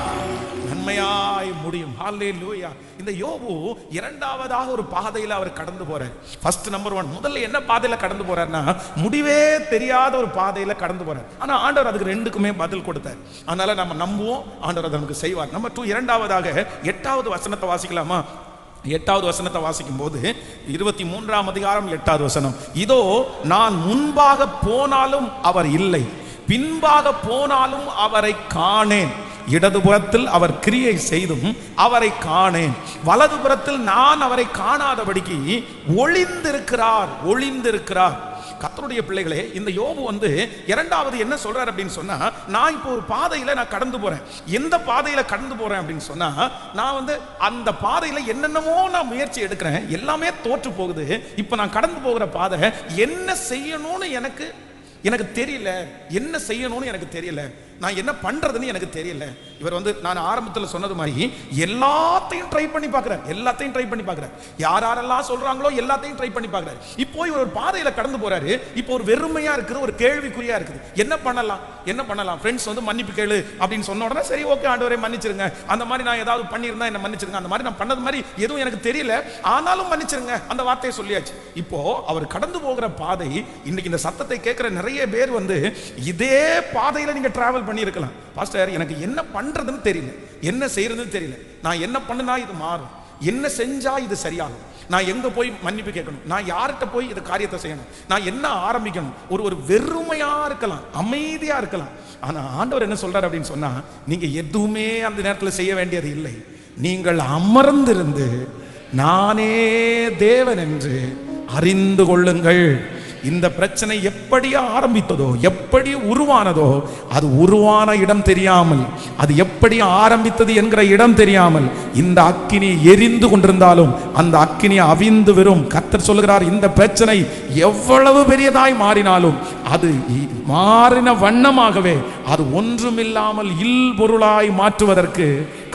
நன்மையாய் முடியும். ஹல்லேலூயா. இந்த யோபு இரண்டாவதாக ஒரு பாதையில அவர் கடந்து போறார். ஃபர்ஸ்ட் நம்பர் 1, முதல்ல என்ன பாதையில கடந்து போறாருன்னா, முடிவே தெரியாத ஒரு பாதையில கடந்து போறார். ஆனா ஆண்டவர் அதுக்கு ரெண்டுக்குமே பதில் கொடுத்தார். அதனால நம்ம நம்புவோம், ஆண்டவர் நமக்கு செய்வார். நம்பர் 2, இரண்டாவதாக 8வது வசனத்தை வாசிக்கலாமா? 8வது வசனத்தை வாசிக்கும் போது 23ஆம் அதிகாரம் 8வது வசனம், இதோ நான் முன்பாக போனாலும் அவர் இல்லை, பின்பாக போனாலும் அவரை காணேன், இடதுபுறத்தில் அவர் கிரியை செய்தும் அவரை காணேன், வலதுபுறத்தில் நான் அவரை காணாதபடிக்கு ஒளிந்திருக்கிறார். கர்த்தருடைய பிள்ளைகளே, இந்த யோபு இரண்டாவது என்ன சொல்றார் அப்படின்னு சொன்னா, நான் இப்போ ஒரு பாதையில நான் கடந்து போறேன். எந்த பாதையில கடந்து போறேன் அப்படின்னு சொன்னா, நான் அந்த பாதையில என்னென்னமோ நான் முயற்சி எடுக்கிறேன், எல்லாமே தோற்று போகுது. இப்போ நான் கடந்து போகிற பாதை என்ன செய்யணும்னு எனக்கு தெரியல, என்ன செய்யணும்னு எனக்கு தெரியல, நான் என்ன பண்றதுன்னு எனக்கு தெரியல. இவர் நான் ஆரம்பத்தில் சொன்னது மாதிரி எல்லாத்தையும் ட்ரை பண்ணி பார்க்கிறார், யாரெல்லாம் சொல்றாங்களோ எல்லாத்தையும் ட்ரை பண்ணி பார்க்கிறார். இப்போ இவர் ஒரு பாதையில கடந்து போறாரு. இப்போ ஒரு வெறுமையா இருக்குது, ஒரு கேள்விக்குறியா இருக்குது. என்ன பண்ணலாம்? ஃப்ரெண்ட்ஸ் மன்னிப்பு கேளு அப்படின்னு சொன்ன உடனே, சரி ஓகே ஆண்டவரே மன்னிச்சிருங்க, அந்த மாதிரி நான் ஏதாவது பண்ணியிருந்தா என்ன மன்னிச்சிருங்க, அந்த மாதிரி நான் பண்ணது மாதிரி எதுவும் எனக்கு தெரியல, ஆனாலும் மன்னிச்சிருங்க, அந்த வார்த்தையை சொல்லியாச்சு. இப்போ அவர் கடந்து போகிற பாதை, இன்னைக்கு இந்த சத்தத்தை கேட்கிற நிறைய பேர் இதே பாதையில நீங்க டிராவல் பண்ணி இருக்கலாம். பாஸ்டர், எனக்கு என்ன பண்றதுன்னு தெரியல, என்ன செய்யறதுன்னு தெரியல, நான் என்ன பண்ணுனா இது மாறும், என்ன செஞ்சா இது சரியாகும், நான் எங்க போய் மன்னிப்பு கேட்கணும், நான் யார்கிட்ட போய் இந்த காரியத்தை செய்யணும், நான் என்ன ஆரம்பிக்கணும், ஒரு வெறுமையா இருக்கலாம், அமைதியா இருக்கலாம். ஆனா ஆண்டவர் என்ன சொல்றாரு அப்படின்னு சொன்னா, நீங்க எதுவுமே அந்த நேரத்தில் செய்ய வேண்டியது இல்லை, நீங்கள் அமர்ந்திருந்து நானே தேவன் என்று அறிந்து கொள்ளுங்கள். இந்த பிரச்சனை எப்படி ஆரம்பித்ததோ, எப்படி உருவானதோ, அது உருவான இடம் தெரியாமல், அது எப்படி ஆரம்பித்தது என்கிற இடம் தெரியாமல் இந்த அக்கினி எரிந்து கொண்டிருந்தாலும் அந்த அக்கினி அவிந்து வரும். கர்த்தர் சொல்கிறார், இந்த பிரச்சனை எவ்வளவு பெரியதாய் மாறினாலும் அது மாறின வண்ணமாகவே அது ஒன்றுமில்லாமல் இல்பொருளாய் மாற்றுவதற்கு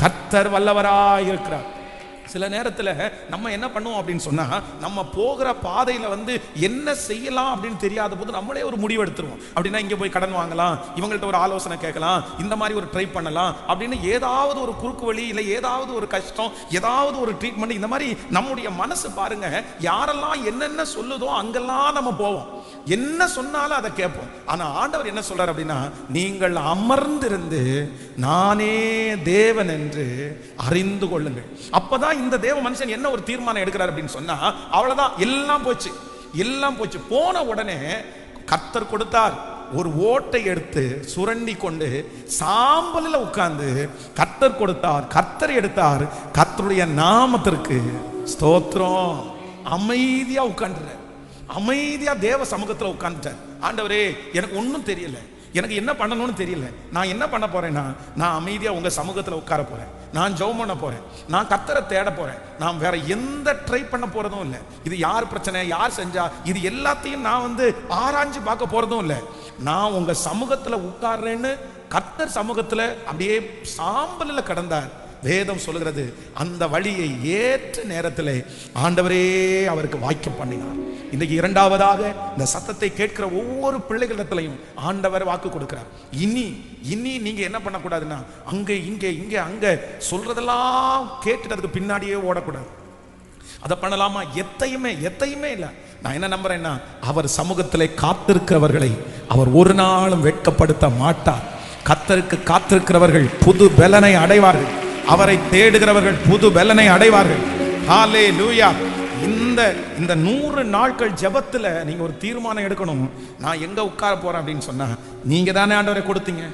கர்த்தர் வல்லவராய் இருக்கிறார். சில நேரத்தில் நம்ம என்ன பண்ணுவோம் அப்படின்னு சொன்னா, நம்ம போகிற பாதையில என்ன செய்யலாம் அப்படின்னு தெரியாத போது நம்மளே ஒரு முடிவு எடுத்துருவோம். அப்படின்னா இங்க போய் கடன் வாங்கலாம், இவங்கள்ட்ட ஒரு ஆலோசனை கேட்கலாம், இந்த மாதிரி ஒரு ட்ரை பண்ணலாம் அப்படின்னு ஏதாவது ஒரு குறுக்கு வழி, இல்லை ஏதாவது ஒரு கஷ்டம், ஏதாவது ஒரு ட்ரீட்மெண்ட், இந்த மாதிரி நம்முடைய மனசு பாருங்க, யாரெல்லாம் என்னென்ன சொல்லுதோ அங்கெல்லாம் நம்ம போவோம். என்ன சொன்னாலும் அதை கேட்போம். ஆனா ஆண்டவர் என்ன சொல்றார் அப்படின்னா, நீங்கள் அமர்ந்திருந்து நானே தேவன் என்று அறிந்து கொள்ளுங்கள். அப்பதான் இந்த தேவ மனுஷன் என்ன ஒரு தீர்மானம் எடுக்கிறார் அப்படின்னு சொன்னா, அவ்வளவுதான், எல்லாம் போச்சு, எல்லாம் போச்சு. போன உடனே கர்த்தர் கொடுத்தார் ஒரு ஓட்டை எடுத்து சுரண்டி கொண்டு சாம்பலில் உட்கார்ந்து கர்த்தர் கொடுத்தார், கர்த்தர் எடுத்தார், கர்த்தருடைய நாமத்திற்கு ஸ்தோத்திரம். அமைதியா உட்கார்ந்து, அமைதியா தேவ சமூகத்தில் உட்கார்ந்துட்டார். ஆண்டவரே, எனக்கு ஒன்றும் தெரியல, எனக்கு என்ன பண்ணணும்னு தெரியல, நான் என்ன பண்ண போறேன்னா, நான் அமைதியா உங்க சமூகத்தில் உட்கார போறேன், நான் ஜெபம் பண்ண போறேன், நான் கர்த்தரை தேட போறேன், நான் வேற எந்த ட்ரை பண்ண போறதும் இல்லை. இது யார் பிரச்சனை, யார் செஞ்சா, இது எல்லாத்தையும் நான் ஆராய்ஞ்சு பார்க்க போறதும் இல்லை. நான் உங்க சமூகத்தில் உட்கார்றேன்னு கர்த்தர் சமூகத்தில் அப்படியே சாம்பலில் கடந்தார். வேதம் சொல்லுகிறது, அந்த வழியை ஏற்ற நேரத்தில் ஆண்டவரே அவருக்கு வாய்க்க பண்ணினார். இன்னைக்கு இரண்டாவதாக இந்த சத்தத்தை கேட்கிற ஒவ்வொரு பிள்ளைகளிடத்திலையும் ஆண்டவர் வாக்கு கொடுக்கிறார். இனி நீங்க என்ன பண்ணக்கூடாதுன்னா, அங்கே இங்கே இங்கே அங்க சொல்றதெல்லாம் கேட்டுட்டு அதுக்கு பின்னாடியே ஓடக்கூடாது. அதை பண்ணலாமா? எத்தையுமே இல்லை. நான் என்ன நம்புறேன்னா, அவர் சமூகத்திலே காத்திருக்கிறவர்களை அவர் ஒரு நாளும் வெட்கப்படுத்த மாட்டார். கர்த்தருக்கு காத்திருக்கிறவர்கள் புது பலனை அடைவார்கள். அவரை தேடுகிறவர்கள் புது பலனை அடைவார்கள். ஹல்லேலூயா. இந்த 100 நாட்கள் ஜெபத்துல நீங்க ஒரு தீர்மானம் எடுக்கணும். நான் எங்க உட்கார போறேன் அப்படின்னு சொன்னா, நீங்க தானே ஆண்டவரை கொடுத்தீங்க,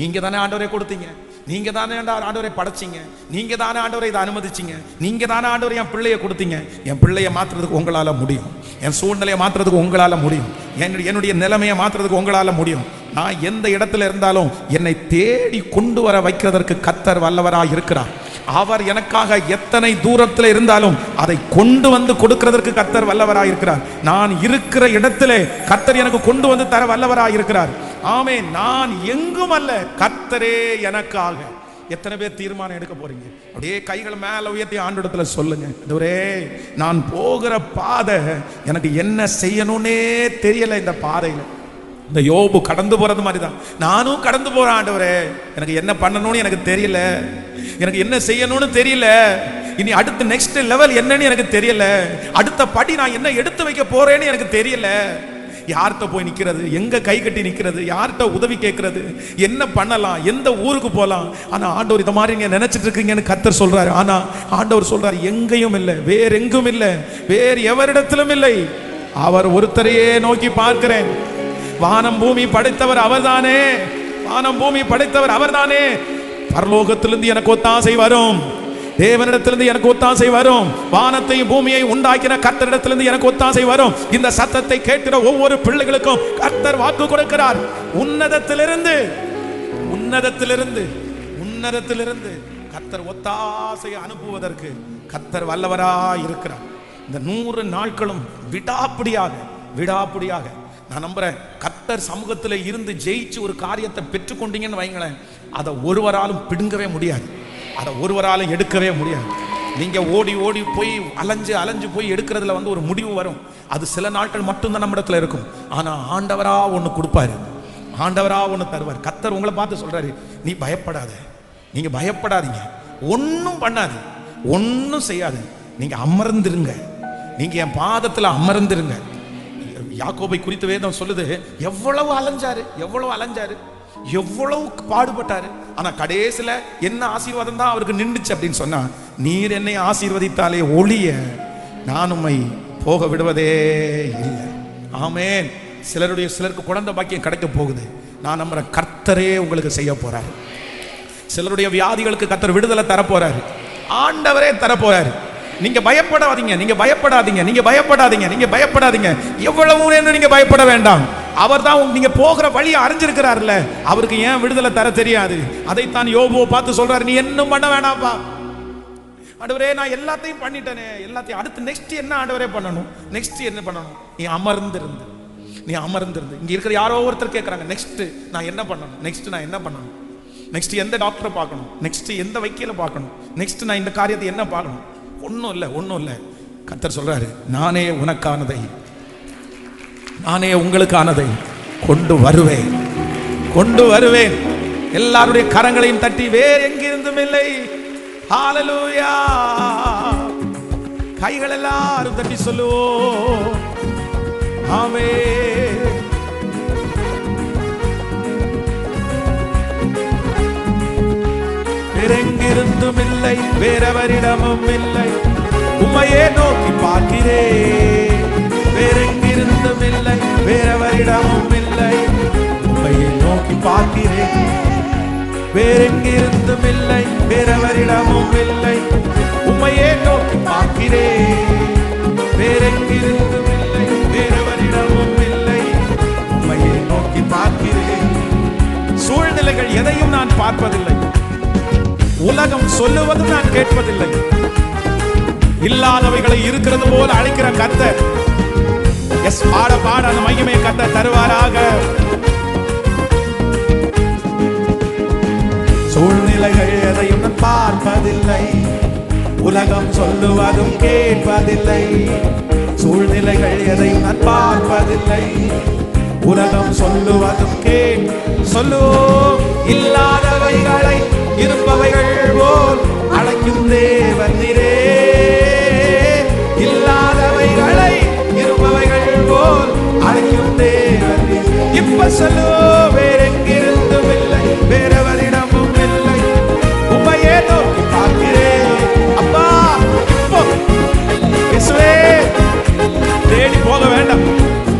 நீங்க தானே ஆண்டவரை கொடுத்தீங்க, நீங்க தானே ஆண்டவரை படைச்சீங்க, நீங்க தானே ஆண்டவரை இதை அனுமதிச்சீங்க, நீங்க தானே ஆண்டவரை என் பிள்ளையை கொடுத்தீங்க. என் பிள்ளையை மாற்றுறதுக்கு உங்களால முடியும், என் சூழ்நிலையை மாற்றுறதுக்கு உங்களால முடியும், என்னுடைய நிலைமையை மாற்றுறதுக்கு உங்களால முடியும். நான் எந்த இடத்துல இருந்தாலும் என்னை தேடி கொண்டு வர வைக்கிறதற்கு கர்த்தர் வல்லவராய் இருக்கிறார். அவர் எனக்காக எத்தனை தூரத்தில் இருந்தாலும் அதை கொண்டு வந்து கொடுக்கிறதற்கு கர்த்தர் வல்லவராய் இருக்கிறார். நான் இருக்கிற இடத்திலே கர்த்தர் எனக்கு கொண்டு வந்து தர வல்லவராய் இருக்கிறார். ஆமென். நான் எங்கும் அல்ல, கர்த்தரே எனக்காக. எத்தனை பேர் தீர்மானம் எடுக்க போறீங்க? அப்படியே கைகள் மேல உயர்த்தி ஆண்டவரிடத்துல சொல்லுங்க, ஆண்டவரே, நான் போகிற பாதை எனக்கு என்ன செய்யணும்னே தெரியல. இந்த பாதையில இந்த யோபு கடந்து போறது மாதிரி தான் நானும் கடந்து போறேன். ஆண்டவரே, எனக்கு என்ன பண்ணணும்னு எனக்கு தெரியல, எனக்கு என்ன செய்யணும்னு தெரியல, இனி அடுத்த நெக்ஸ்ட் லெவல் என்னன்னு எனக்கு தெரியல, அடுத்த படி நான் என்ன எடுத்து வைக்க போறேன்னு எனக்கு தெரியல. யார்கிட்ட போய் நிக்கிறது, எங்க கை கட்டி நிக்கிறது, யார்கிட்ட உதவி கேட்கறது, என்ன பண்ணலாம், எந்த ஊருக்கு போகலாம். ஆனா ஆண்டவர் இந்த மாதிரி நீங்க நினைச்சிட்டு இருக்கீங்கன்னு கர்த்தர் சொல்றாரு. ஆனா ஆண்டவர் சொல்றாரு, எங்கேயும் இல்லை, வேற எங்கும் இல்லை, வேறு எவரிடத்திலும் இல்லை, அவர் ஒருத்தரையே நோக்கி பார்க்கிறேன். வானம் பூமி படைத்தவர் அவர்தானே, வானம் பூமி படைத்தவர் அவர்தானே. பரலோகத்திலிருந்து எனக்கு ஒத்தாசை வரும், தேவனிடத்திலிருந்து எனக்கு ஒத்தாசை வரும், வானத்தையும் பூமியை உண்டாக்கின கர்த்தரிடத்திலிருந்து எனக்கு ஒத்தாசை வரும். இந்த சத்தத்தை கேட்கிற ஒவ்வொரு பிள்ளைகளுக்கும் கர்த்தர் வாக்கு கொடுக்கிறார். உன்னதத்திலிருந்து உன்னதத்திலிருந்து உன்னதத்திலிருந்து கர்த்தர் ஒத்தாசையை அனுப்புவதற்கு கர்த்தர் வல்லவராய் இருக்கிறார். இந்த 100 நாட்களும் விடாப்பிடியாக நான் நம்புறேன், கர்த்தர் சமூகத்தில் இருந்து ஜெயிச்சு ஒரு காரியத்தை பெற்றுக்கொண்டீங்கன்னு வைங்களேன், அதை ஒருவராலும் பிடுங்கவே முடியாது, அதை ஒருவராலும் எடுக்கவே முடியாது. நீங்க ஓடி போய் அலைஞ்சு போய் எடுக்கிறதுல ஒரு முடிவு வரும். அது சில நாட்கள் மட்டும்தான் நம்ம இடத்துல இருக்கும். ஆனா ஆண்டவரா ஒண்ணு கொடுப்பாரு, ஆண்டவரா ஒண்ணு தருவார். கர்த்தர் உங்களை பார்த்து சொல்றாரு, நீ பயப்படாத, நீங்க பயப்படாதீங்க, ஒன்னும் பண்ணாது, ஒன்னும் செய்யாது, நீங்க அமர்ந்திருங்க, நீங்க என் பாதத்துல அமர்ந்திருங்க. யாக்கோபை குறித்து வேதம் சொல்லுது, எவ்வளவு அலைஞ்சாரு, எவ்வளவு பாடுபட்டாரு. ஆனா கடைசியில என்ன ஆசீர்வாதம் தான் அவருக்கு நின்றுச்சு அப்படின்னு சொன்னா, நீர் என்னை ஆசீர்வதித்தாலே ஒழிய நான் உம்மை போக விடுவதே இல்லை. ஆமென். சிலருக்கு குழந்தை பாக்கியம் கிடைக்க போகுது. நான் நம்புறேன், கர்த்தரே உங்களுக்கு செய்ய போறாரு. சிலருடைய வியாதிகளுக்கு கர்த்தர் விடுதலை தர போறாரு, ஆண்டவரே தர போறாரு. நீங்க பயப்படாதீங்க, நீங்க பயப்படாதீங்க, நீங்க பயப்படாதீங்க, நீங்க பயப்படாதீங்க. எவ்வளவு என்று நீங்க பயப்பட வேண்டாம். அவர் தான் நீங்க போகிற வழியை அறிஞ்சிருக்கிறார்ல. அவருக்கு ஏன் விடுதலை தர தெரியாது? அதைத்தான் யோபுவை பார்த்து சொல்றாரு, நீ என்ன பண்ண வேணாப்பா ஆண்டவரே, நான் எல்லாத்தையும் பண்ணிட்டேனே, எல்லாத்தையும் அடுத்து நெக்ஸ்ட் என்ன ஆண்டவரே பண்ணணும்? நெக்ஸ்ட் என்ன பண்ணணும்? நீ அமர்ந்திருந்து, நீ அமர்ந்திருந்து. இங்க இருக்கிற யாரோ ஒருத்தர் கேட்கறாங்க, நெக்ஸ்ட் நான் என்ன பண்ணணும்? நெக்ஸ்ட் நான் என்ன பண்ணணும்? நெக்ஸ்ட் எந்த டாக்டரை பார்க்கணும்? நெக்ஸ்ட் எந்த வைக்கியல பார்க்கணும்? நெக்ஸ்ட் நான் இந்த காரியத்தை என்ன பார்க்கணும்? ஒன்றும் இல்லை, ஒன்றும் இல்லை. கர்த்தர் சொல்றாரு, நானே உனக்கானதை, நானே உங்களுக்கானதை கொண்டு வருவேன், கொண்டு வருவேன். எல்லாருடைய கரங்களையும் தட்டி வேறு எங்கிருந்தும் இல்லை. ஹalleluya. கைகள் எல்லாரும் தட்டி சொல்லுவோம், ஆமென். வேறெங்கிருந்தும் இல்லை, வேறவரிடமும் இல்லை, உம்மையே நோக்கி பார்க்கிறேன். வேறெங்கிருந்தும் இல்லை, வேறவரிடமும் இல்லை, உம்மையே நோக்கி பார்க்கிறேன். வேறெங்கிருந்தும் இல்லை, வேறவரிடமும் இல்லை, உம்மையே நோக்கி பார்க்கிறேன். வேறெங்கிருந்தும் இல்லை, வேறவரிடமும் இல்லை, உம்மையே நோக்கி பார்க்கிறேன். சூழ்நிலைகள் எதையும் நான் பார்ப்பதில்லை, உலகம் சொல்லுவதும் நான் கேட்பதில்லை. இல்லாதவைகளை இருக்கிறது போல அழைக்கிற கர்த்தர், எஸ், பாட பாட அந்த மகிமை கர்த்தர் தருவாராக. சூழ்நிலைகள் எதையும் நான் பார்ப்பதில்லை, உலகம் சொல்லுவதும் கேட்பதில்லை. சூழ்நிலைகள் எதையும் நான் பார்ப்பதில்லை, உலகம் சொல்லுவதும் சொல்லுவோம். இல்லாதவைகளை இருப்பவைகள் போல் அழைக்கும் தேவன் நீரே. இல்லாதவைகளை இருப்பவைகள் போல் அழைக்கும் தேவன் நீரே. இப்ப சொல்லுவோம், வேறெங்கிருந்தும் இல்லை, வேறவரிடமும் இல்லை, உம்மையே நோக்கி பார்க்கிறேன். அப்பா, இப்போ இயேசுவே, தேடி போக வேண்டாம்,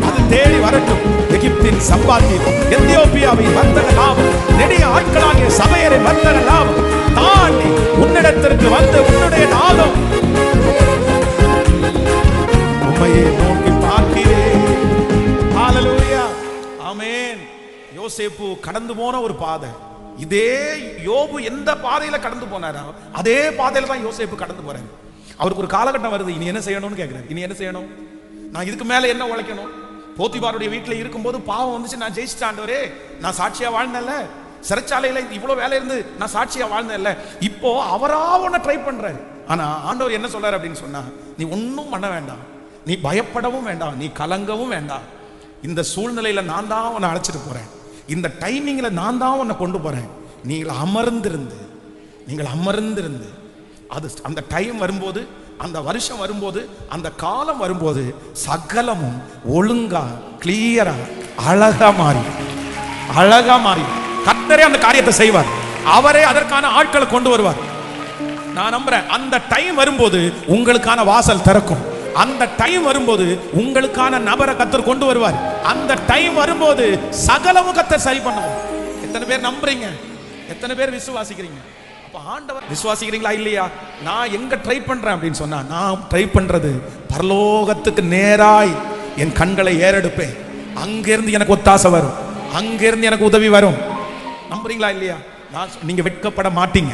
அது தேடி வரட்டும். எகிப்தின் சம்பாத்தியம், எத்தியோப்பியாவின் வர்த்தக லாபம், நெடிய ஆட்களாகிய சபையரின் வர்த்தக லாபம் தாண்டி உன்னிடத்திற்கு வந்து உன்னுடைய நாளும் உம்மையே நோக்கி பார்க்கிறேன். ஹalleluya, ஆமென். யோசேப்பு கடந்து போன ஒரு பாதை, இதே யோபு எந்த பாதையில கடந்து போனாரோ அதே பாதையில தான் யோசேப்பு கடந்து போறாரு. அவருக்கு ஒரு காலகட்டம் வருது, இனி என்ன செய்யணும்னு கேட்கிறார். இனி என்ன செய்யணும்? நான் இதுக்கு மேல என்ன உழைக்கணும்? போத்திபாருடைய வீட்டில் இருக்கும்போது பாவம் வந்துச்சு, நான் ஜெயிச்சிட்டேன் ஆண்டவரே, நான் சாட்சியா வாழ்ந்தேன்ல, சிறைச்சாலையில இவ்வளவு வேலை இருந்து நான் சாட்சியா வாழ்ந்தேன்ல, இப்போ அவரா உன்னை ட்ரை பண்றாரு. ஆனா ஆண்டவர் என்ன சொல்றாரு அப்படின்னு சொன்னா, நீ ஒன்னும் பண்ண வேண்டாம், நீ பயப்படவும் வேண்டாம், நீ கலங்கவும் வேண்டாம். இந்த சூழ்நிலையில நான் தான் உன்னை அழைச்சிட்டு போறேன், இந்த டைமிங்ல நான் தான் உன்னை கொண்டு போறேன். நீங்கள் அமர்ந்திருந்து அது அந்த டைம் வரும்போது, அந்த வருஷம் வரும்போது, அந்த காலம் வரும்போது சகலமும் ஒழுங்கா கிளியரா அழகா மாறி கர்த்தரே அந்த காரியத்தை செய்வார். அவரே அதற்கான ஆட்களை கொண்டு வருவார். நான் நம்புறேன், அந்த டைம் வரும்போது உங்களுக்கான வாசல் திறக்கும். அந்த டைம் வரும்போது உங்களுக்கான நபரை கர்த்தர் கொண்டு வருவார். அந்த டைம் வரும்போது சகலமும் கர்த்தர் சரி பண்ணுவோம். எத்தனை பேர் நம்புறீங்க? எத்தனை பேர் விசுவாசிக்கிறீங்க? ஆண்டவர் விசுவாசிக்கிறீங்களா இல்லையா? நான் எங்க ட்ரை பண்றேன் அப்படின்னு சொன்னா, நான் ட்ரை பண்றது பரலோகத்துக்கு நேராய் என் கண்களை ஏறெடுப்பேன். அங்கிருந்து எனக்கு ஒத்தாசை வரும், அங்கிருந்து எனக்கு உதவி வரும். நம்புறீங்களா இல்லையா? நீங்க வெட்கப்பட மாட்டீங்க,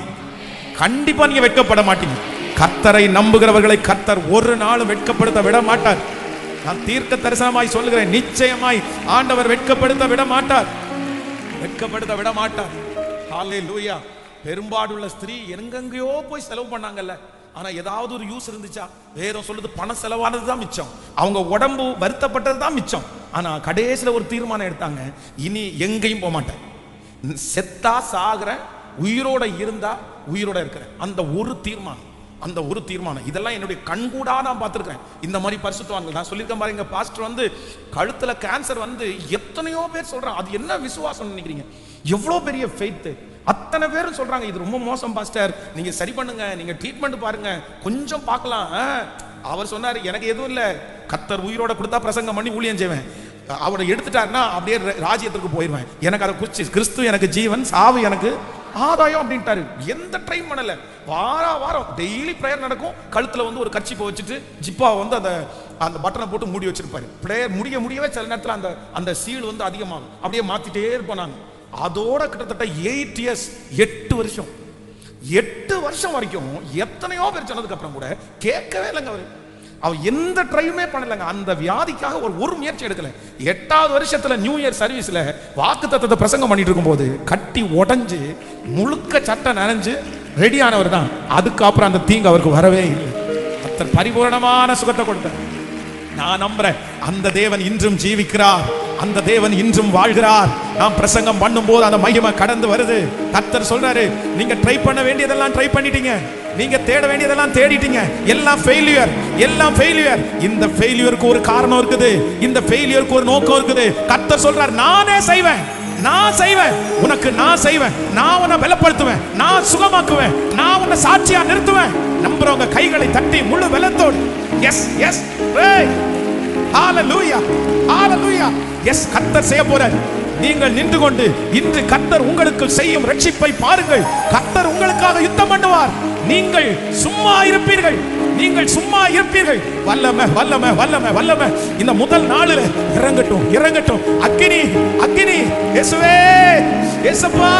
கண்டிப்பா நீங்க வெட்கப்பட மாட்டீங்க. கர்த்தரை நம்புகிறவர்களை கர்த்தர் ஒரு நாளும் வெட்கப்படுத்த விட மாட்டார். நான் தீர்க்க தரிசனமாய் சொல்லுகிறேன், நிச்சயமாய் ஆண்டவர் வெட்கப்படுத்த விட மாட்டார், வெட்கப்படுத்த விட மாட்டார். ஹல்லேலூயா. பெரும்பாடுள்ள ஸ்திரீ எங்கெங்கயோ போய் செலவு பண்ணாங்கல்ல, ஆனா ஏதாவது ஒரு யூஸ் இருந்துச்சா? வேதம் சொல்லுது பண செலவானது தான் மிச்சம், அவங்க உடம்பு வருத்தப்பட்டது தான் மிச்சம். ஆனா கடைசியில ஒரு தீர்மானம் எடுத்தாங்க, இனி எங்கேயும் போக மாட்டேன், செத்தா சாகுறேன், உயிரோட இருந்தா உயிரோட இருக்கிறேன். அந்த ஒரு தீர்மானம், இதெல்லாம் என்னுடைய கண்கூடா நான் பார்த்துருக்கேன். இந்த மாதிரி பரிசுத்தவான்கள் நான் சொல்லியிருக்கேன் பாருங்க. பாஸ்டர் வந்து கழுத்துல கேன்சர் வந்து எத்தனையோ பேர் சொல்றாங்க, அது என்ன விசுவாசம் நினைக்கிறீங்க? எவ்வளோ பெரிய ஃபெய்த்! அத்தனை பேரும் சொல்றாங்க, இது ரொம்ப மோசம் பாஸ்டர், நீங்க சரி பண்ணுங்க, நீங்க ட்ரீட்மெண்ட் பாருங்க, கொஞ்சம் பார்க்கலாம். அவர் சொன்னாரு, எனக்கு எதுவும் இல்லை, கர்த்தர் உயிரோட கொடுத்தா பிரசங்கம் பண்ணி ஊழியம் செய்வேன், அவரை எடுத்துட்டாருன்னா அப்படியே ராஜ்யத்திற்கு போயிடுவேன். எனக்கு அதை குறிச்சு கிறிஸ்து எனக்கு ஜீவன், சாவு எனக்கு ஆதாயம் அப்படின்ட்டாரு. எந்த ட்ரை பண்ணல, வாரம் டெய்லி பிரேயர் நடக்கும். கழுத்துல வந்து ஒரு கர்ச்சீப்பை வச்சுட்டு ஜிப்பா வந்து அந்த பட்டனை போட்டு மூடி வச்சிருப்பாரு. பிரேயர் முடியவே சில நேரத்தில் அந்த சீல் வந்து அதிகமாகும், அப்படியே மாத்திட்டே இருப்பாங்க. அதோட கிட்டத்தட்ட 8 years, 8 வருஷம், 8 வருஷம் வரைக்கும் எத்தனையோ பேர் சொன்னதுக்கு அப்புறம் கூட கேட்கவே இல்லைங்க. அவர் எந்த ட்ரையுமே பண்ணலங்க. அந்த வியாதிக்காக ஒரு முயற்சி எடுக்கல. 8வது வருஷத்துல நியூ இயர் சர்வீஸ்ல வாக்குத்தத்தத்தை பிரசங்கம் பண்ணிட்டு இருக்கும் போது கட்டி உடைஞ்சு முழுக்க சட்டை நனைஞ்சு ரெடியானவர் தான். அதுக்கப்புறம் அந்த தீங்கு அவருக்கு வரவே இல்லை. அத்தனை பரிபூரணமான சுகத்தை கொடுத்தார். நான் நம்புறேன் அந்த தேவன் இன்றும் ஜீவிக்கிறார், அந்த தேவன் இன்றும் வாழ்கிறார். நாம் பிரசங்கம் பண்ணும்போது அந்த மகிமை கடந்து வருது. கர்த்தர் சொல்றாரு, நீங்க ட்ரை பண்ண வேண்டியதெல்லாம் ட்ரை பண்ணிட்டீங்க, நீங்க தேட வேண்டியதெல்லாம் தேடிட்டீங்க, எல்லாம் ஃபெயிலியர், எல்லாம் ஃபெயிலியர். இந்த ஃபெயிலியருக்கு ஒரு காரணம் இருக்குது, இந்த ஃபெயிலியருக்கு ஒரு நோக்கம் இருக்குது. கர்த்தர் சொல்றார், நானே செய்வேன், நான் செய்வேன், உனக்கு நான் செய்வேன், நான் உன்னை பலப்படுத்துவேன், நான் சுகமாக்குவேன், நான் உன்னை சாட்சியா நிறுத்துவேன். நம்புறவங்க கைகளை தட்டி முழு பலத்தோடு எஸ் எஸ் ஹalleluya ஹalleluya எஸ் கர்த்தர் செய்ய போறார். நீங்கள் நின்று கொண்டு இன்று கர்த்தர் உங்களுக்கு செய்யும் ரட்சிப்பை பாருங்கள். கர்த்தர் உங்களுக்காக யுத்தம் பண்ணுவார். நீங்கள் சும்மா இருப்பீர்கள், நீங்கள் சும்மா இருப்பீர்கள். வல்லமை வல்லமை வல்லமை வல்லமை இந்த முதல் நாளில் இறங்கட்டும், இறங்கட்டும். அக்கினி அக்கினி இயேசுவே, இயேசுப்பா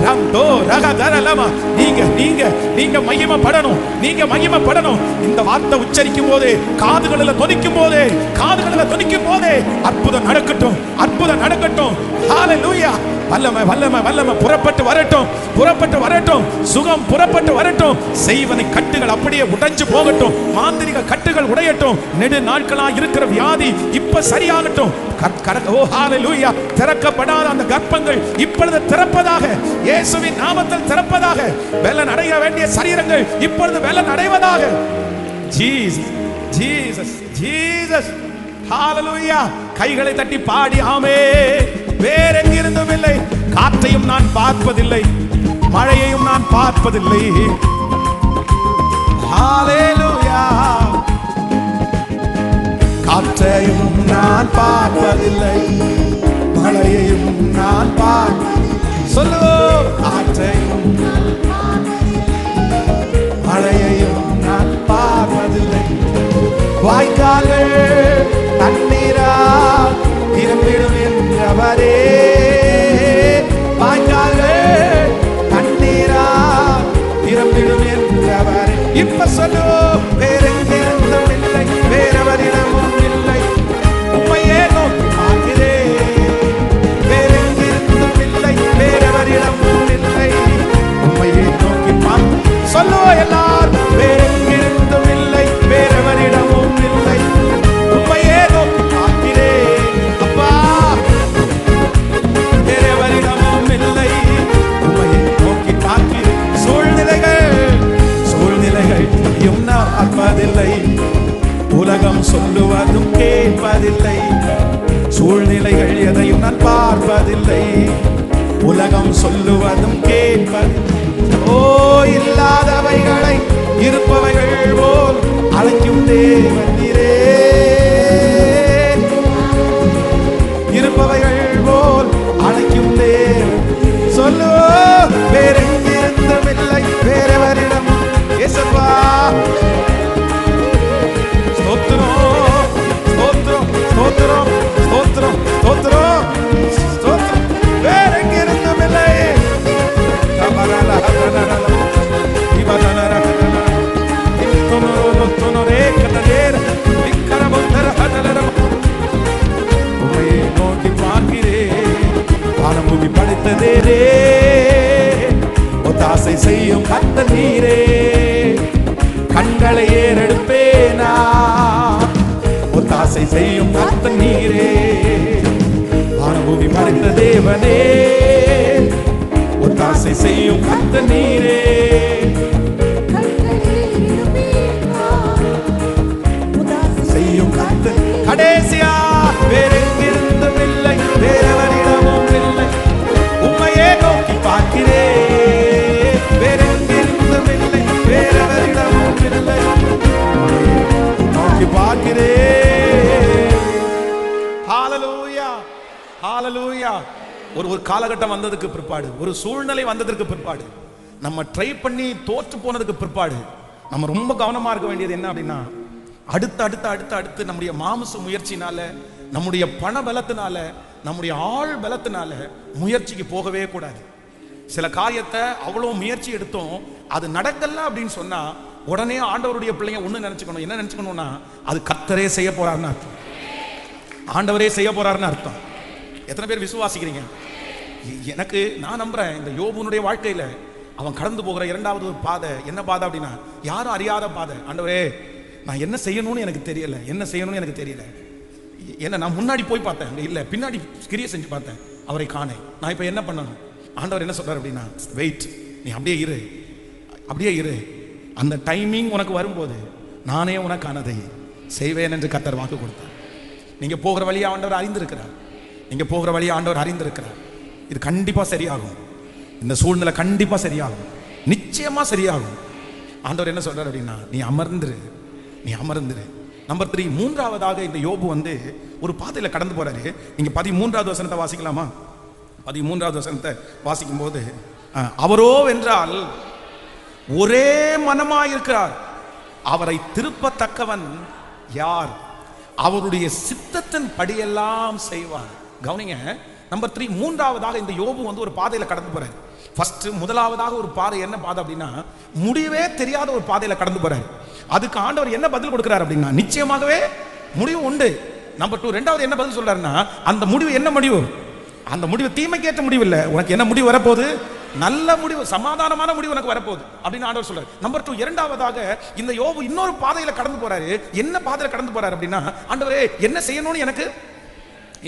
ரம்தோ ரகதரலமா. நீங்க நீங்க நீங்க மகிமைப்படணும், நீங்க மகிமைப்படணும். இந்த வார்த்தை உச்சரிக்கும் போது, காதுகளில் தொனிக்கும் போது, காதுகளில் தொனிக்கும் போது அற்புதம் நடக்கட்டும், அற்புதம் நடக்கட்டும். ஹalleluya வல்லமை வல்லமை வல்லமை புறப்பட்டு வரட்டும், புறப்பட்டு வரட்டும். சுகம் புறப்பட்டு வரட்டும். செய்வனை கட்டுகள் அப்படியே உடைஞ்சு போகட்டும், மாந்திரிக கட்டுகள் உடையட்டும். நெடு நாட்களா இருக்கிற வியாதி இப்ப சரியாகட்டும். ஓ ஹalleluya திறக்கப்படாத அந்த கர்ப்பங்கள் இப்பொழுது திறப்பதாக, இயேசுவின் நாமத்தில் திறப்பதாக. பலன் அடைய வேண்டிய சரீரங்கள் இப்பொழுது பலன் அடைவதாக. ஜீசஸ் ஜீசஸ் ஜீசஸ் ஹalleluya கைகளை தட்டி பாடி ஆமென். வேற எங்கிருந்தும் இல்லை. காற்றையும் நான் பார்ப்பதில்லை, மழையையும் நான் பார்ப்பதில்லை. ஹalleluya காற்றையும் நான் பார்ப்பதில்லை, மழையையும் நான் சொல்லுவோம். காற்றையும் மழையையும் நான் பார்ப்பதில்லை. வாய்க்கால்கள் தண்ணீரால் நிரம்பிடும் என்றவரே, வாய்க்கால்கள் தண்ணீரால் நிரம்பிடும் என்றவரே. இப்ப சொல்லுவோம், வேறெங்கிருந்தும் இல்லை, வேறவரிடமும் இல்லை, உம்மையே நோக்கி பார்க்கிறேன். வேறெங்கிருந்தும் இல்லை, வேறவரிடமும் இல்லை, உம்மையே நோக்கி பார்க்கிறேன். சொல்லுவோம் எல்லாரும், வேறெங்கிருந்தும் இல்லை, வேறவரிடமும் இல்லை, உம்மையே நோக்கி பார்க்கிறேன். அப்பா வேறவரிடமும் இல்லை, உம்மையே நோக்கி பார்க்கிறேன். சூழ்நிலைகள் சூழ்நிலைகள் நான் பார்ப்பதில்லை, உலகம் சொல்லுவதும் கேட்பதில்லை. சூழ்நிலைகள் எதையும் நான் பார்ப்பதில்லை, உலகம் சொல்லுவதும் கேட்பதில்லை. ஓ இல்லாதவைகளை இருப்பவைகள் போல் அழைக்கும் தேவன் நீரே, இருப்பவைகள் போல் அழைக்கும் தேவன். சொல்லுவோ வேறெங்கிருந்தும் இல்லை, வேறவரிடம் இயேசுப்பா. ஸ்தோத்திரம் ஸ்தோத்திரம் ஸ்தோத்திரம் ஸ்தோத்திரம் ஸ்தோத்திரம் ஸ்தோத்திரம். வேறெங்கிருந்தும் இல்லை. நோக்கி பார்க்கிறேன், வானபூமி படைத்ததே ஒத்தாசை செய்யும் கர்த்தர் நீரே. கண்களை ஏறெடுப்பேனா, ஒத்தாசை செய்யும் கர்த்தர் நீரே. வானபூமி படைத்த தேவனே, ஒத்தாசை செய்யும் கர்த்தர் நீரே. செய்யும் கர்த்தர். கடைசியா வேறெங்கிருந்தும் இல்லை, வேறவரிடமும் இல்லை, உம்மையே நோக்கி பார்க்கிறேன். வேறெங்கிருந்தும் இல்லை, வேறவரிடமும் இல்லை, நோக்கி பார்க்கிறேன். ஹalleluya ஹalleluya ஒரு காலகட்டம் வந்ததுக்கு பிற்பாடு, ஒரு சூழ்நிலை வந்ததற்கு பிற்பாடு, நம்ம ட்ரை பண்ணி தோற்று போனதுக்கு பிற்பாடு நம்ம ரொம்ப கவனமா இருக்க வேண்டியது என்ன அப்படின்னா, அடுத்து அடுத்து அடுத்து அடுத்து நம்முடைய மாமிச முயற்சினால, நம்முடைய பண பலத்தினால, நம்முடைய ஆள் பலத்தினால முயற்சிக்கு போகவே கூடாது. சில காரியத்தை அவ்வளோ முயற்சி எடுத்தோம், அது நடக்கல அப்படின்னு சொன்னா உடனே ஆண்டவருடைய பிள்ளைங்க ஒண்ணு நினைச்சுக்கணும். என்ன நினைச்சுக்கணும்னா, அது கர்த்தரே செய்ய போறாருன்னு அர்த்தம், ஆண்டவரே செய்ய போறாருன்னு அர்த்தம். எத்தனை பேர் விசுவாசிக்கிறீங்க? எனக்கு நான் நம்புறேன், இந்த யோபுனுடைய வாழ்க்கையில அவன் கடந்து போகிற இரண்டாவது ஒரு பாதை என்ன பாதை அப்படின்னா, யாரும் அறியாத பாதை. ஆண்டவரே, நான் என்ன செய்யணும்னு எனக்கு தெரியல, என்ன செய்யணும்னு எனக்கு தெரியல. என்ன நான் முன்னாடி போய் பார்த்தேன், அங்கே இல்லை, பின்னாடி கிரியை செஞ்சு பார்த்தேன், அவரை காணே. நான் இப்போ என்ன பண்ணணும்? ஆண்டவர் என்ன சொல்றாரு அப்படின்னா, வெயிட், நீ அப்படியே இரு, அப்படியே இரு. அந்த டைமிங் உனக்கு வரும்போது நானே உனக்கானதை செய்வேன் என்று கர்த்தர் வாக்கு கொடுத்தார். நீங்க போகிற வழியை ஆண்டவர் அறிந்திருக்கிறார், நீங்க போகிற வழியை ஆண்டவர் அறிந்திருக்கிறார். இது கண்டிப்பா சரியாகும், இந்த சூழ்நிலை கண்டிப்பா சரியாகும், நிச்சயமா சரியாகும். ஆண்டவர் என்ன சொல்றாரு அப்படின்னா, நீ அமர்ந்துரு, நீ அமர்ந்துரு. நம்பர் 3, மூன்றாவதாக இந்த யோபு ஒரு பாதையில கடந்து போறாரு. நீங்க 13வது வசனத்தை வாசிக்கலாமா? 13வது வசனத்தை வாசிக்கும் போது, அவரோ வென்றால் ஒரே மனமாயிருக்கிறார், அவரை திருப்பத்தக்கவன் யார்? அவருடைய சித்தத்தின் படியெல்லாம் செய்வார். கவனிங்க, நம்பர் 3, மூன்றாவதாக இந்த யோபு ஒரு பாதையில கடந்து போறாரு. ஃபர்ஸ்ட் முதலாவதாக ஒரு பாதை என்ன பாதை அப்படின்னா, முடிவே தெரியாத ஒரு பாதையில கடந்து போறாரு. அதுக்கு ஆண்டவர் என்ன பதில் கொடுக்கிறார் அப்படின்னா, நிச்சயமாகவே முடிவு உண்டு. நம்பர் 2, ரெண்டாவது என்ன பதில் சொல்றாருன்னா, அந்த முடிவு என்ன முடிவு? அந்த முடிவு தீமைக்கேற்ற முடிவு இல்லை, உனக்கு என்ன முடிவு வரப்போகுது? நல்ல முடிவு, சமாதானமான முடிவு உனக்கு வரப்போகுது அப்படின்னு ஆண்டவர் சொல்றாரு. நம்பர் 2, இரண்டாவதாக இந்த யோபு இன்னொரு பாதையில கடந்து போறாரு. என்ன பாதையில கடந்து போறாரு அப்படின்னா, ஆண்டவரே என்ன செய்யணும்னு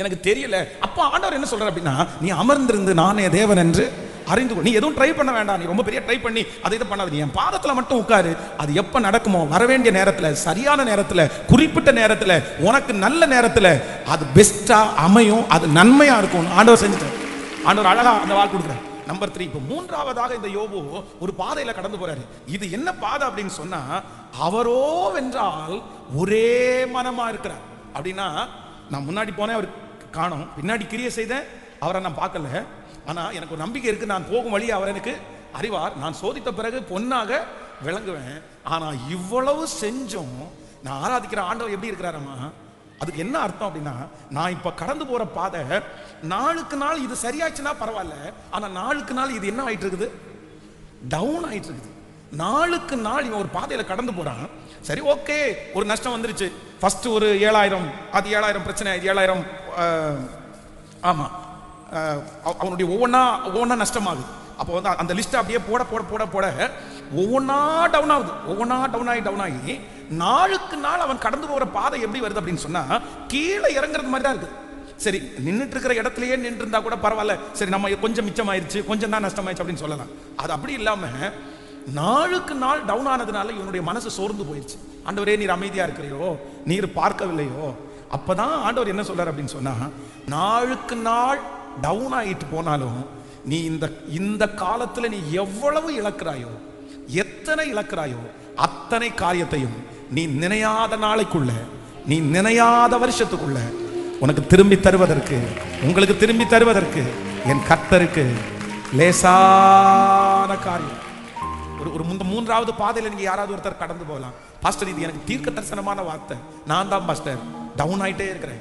எனக்கு தெரியல. அப்ப ஆண்டவர் என்ன சொல்றாரு அப்படின்னா, நீ அமர்ந்திருந்து நானே தேவன் என்று அறிந்து கொள். நீ எதுவும் ட்ரை பண்ண வேண்டாம், நீ ரொம்ப பெரிய ட்ரை பண்ணி அதை இதை பண்ணாது, நீ என் பாதத்துல மட்டும் உட்காரு. அது எப்ப நடக்குமோ, வர வேண்டிய நேரத்துல, சரியான நேரத்துல, குறிப்பிட்ட நேரத்துல, உனக்கு நல்ல நேரத்துல அது பெஸ்டா அமையும், அது நன்மையா இருக்கும். ஆண்டவர் செஞ்சுட்டார். ஆண்டவர் அழகா அந்த வாக்கு கொடுக்குறாரு. நம்பர் 3, இப்போ மூன்றாவதாக இந்த யோபு ஒரு பாதையில கடந்து போறாரு. இது என்ன பாதை அப்படின்னு சொன்னா, அவரோ வென்றால் ஒரே மனமா இருக்கிறார். அப்படின்னா, நான் முன்னாடி போனேன், அவர் காணோம், பின்னாடி கிரியை செய்தேன், அவரை நான் பார்க்கல, ஆனா எனக்கு ஒரு நம்பிக்கை இருக்கு, நான் போகும் வழி அவர் எனக்கு அறிவார், நான் சோதித்த பிறகு பொன்னாக விளங்குவேன். ஆனா இவ்வளவு செஞ்சும் நான் ஆராதிக்கிற ஆண்டவர் எப்படி இருக்கிறாரம்மா? அதுக்கு என்ன அர்த்தம் அப்படின்னா, நான் இப்ப கடந்து போற பாதை நாளுக்கு நாள் இது சரியாச்சுன்னா பரவாயில்ல, ஆனா நாளுக்கு நாள் இது என்ன ஆயிட்டு இருக்குது? டவுன் ஆயிட்டு இருக்குது. நாளுக்கு நாள் இவன் ஒரு பாதையில கடந்து போறான். சரி, ஓகே, ஒரு நஷ்டம் வந்துருச்சு. ஃபர்ஸ்ட் ஒரு 7000, அது 7000 பிரச்சனை, 7000 ஆமா, அவனுடைய ஒவ்வொன்றா நஷ்டமாகுது. அப்போ அந்த லிஸ்ட் அப்படியே போட போட போட போட ஒவ்வொன்றா டவுன் ஆகுது, ஒவ்வொன்றா டவுன் ஆகி நாளுக்கு நாள் அவன் கடந்து போகிற பாதை எப்படி வருது அப்படின்னு சொன்னா, கீழே இறங்குறது மாதிரி தான் இருக்குது. சரி, நின்றுட்டு இருக்கிற இடத்துலயே நின்று இருந்தா கூட பரவாயில்ல, சரி நம்ம கொஞ்சம் மிச்சமாயிருச்சு, கொஞ்சம் தான் நஷ்டமாயிருச்சு அப்படின்னு சொல்லலாம். அது அப்படி இல்லாம நாளுக்கு நாள் டவுன் ஆனதுனால இவனுடைய மனசு சோர்ந்து போயிடுச்சு. ஆண்டவரே, நீர் அமைதியா இருக்கிறீரோ, நீர் பார்க்கவில்லையோ? அப்பதான் ஆண்டவர் என்ன சொல்றாரு அப்படின்னு சொன்னா, நாளுக்கு நாள் டவுன் ஆகிட்டு போனாலும் நீ இந்த காலத்துல நீ எவ்வளவு இழக்கிறாயோ, எத்தனை இழக்கிறாயோ, அத்தனை காரியத்தையும் நீ நினையாத நாளைக்குள்ள, நீ நினையாத வருஷத்துக்குள்ள உனக்கு திரும்பி தருவதற்கு, உங்களுக்கு திரும்பி தருவதற்கு என் கர்த்தருக்கு லேசான காரியம். ஒரு மூன்றாவது பாதையில நீங்க யாராவது ஒருத்தர் கடந்து போகலாம். பாஸ்டர், இது எனக்கு தீர்க்க தரிசனமான வார்த்தை, நான் தான் பாஸ்டர் டவுன் ஆயிட்டே இருக்கிறேன்,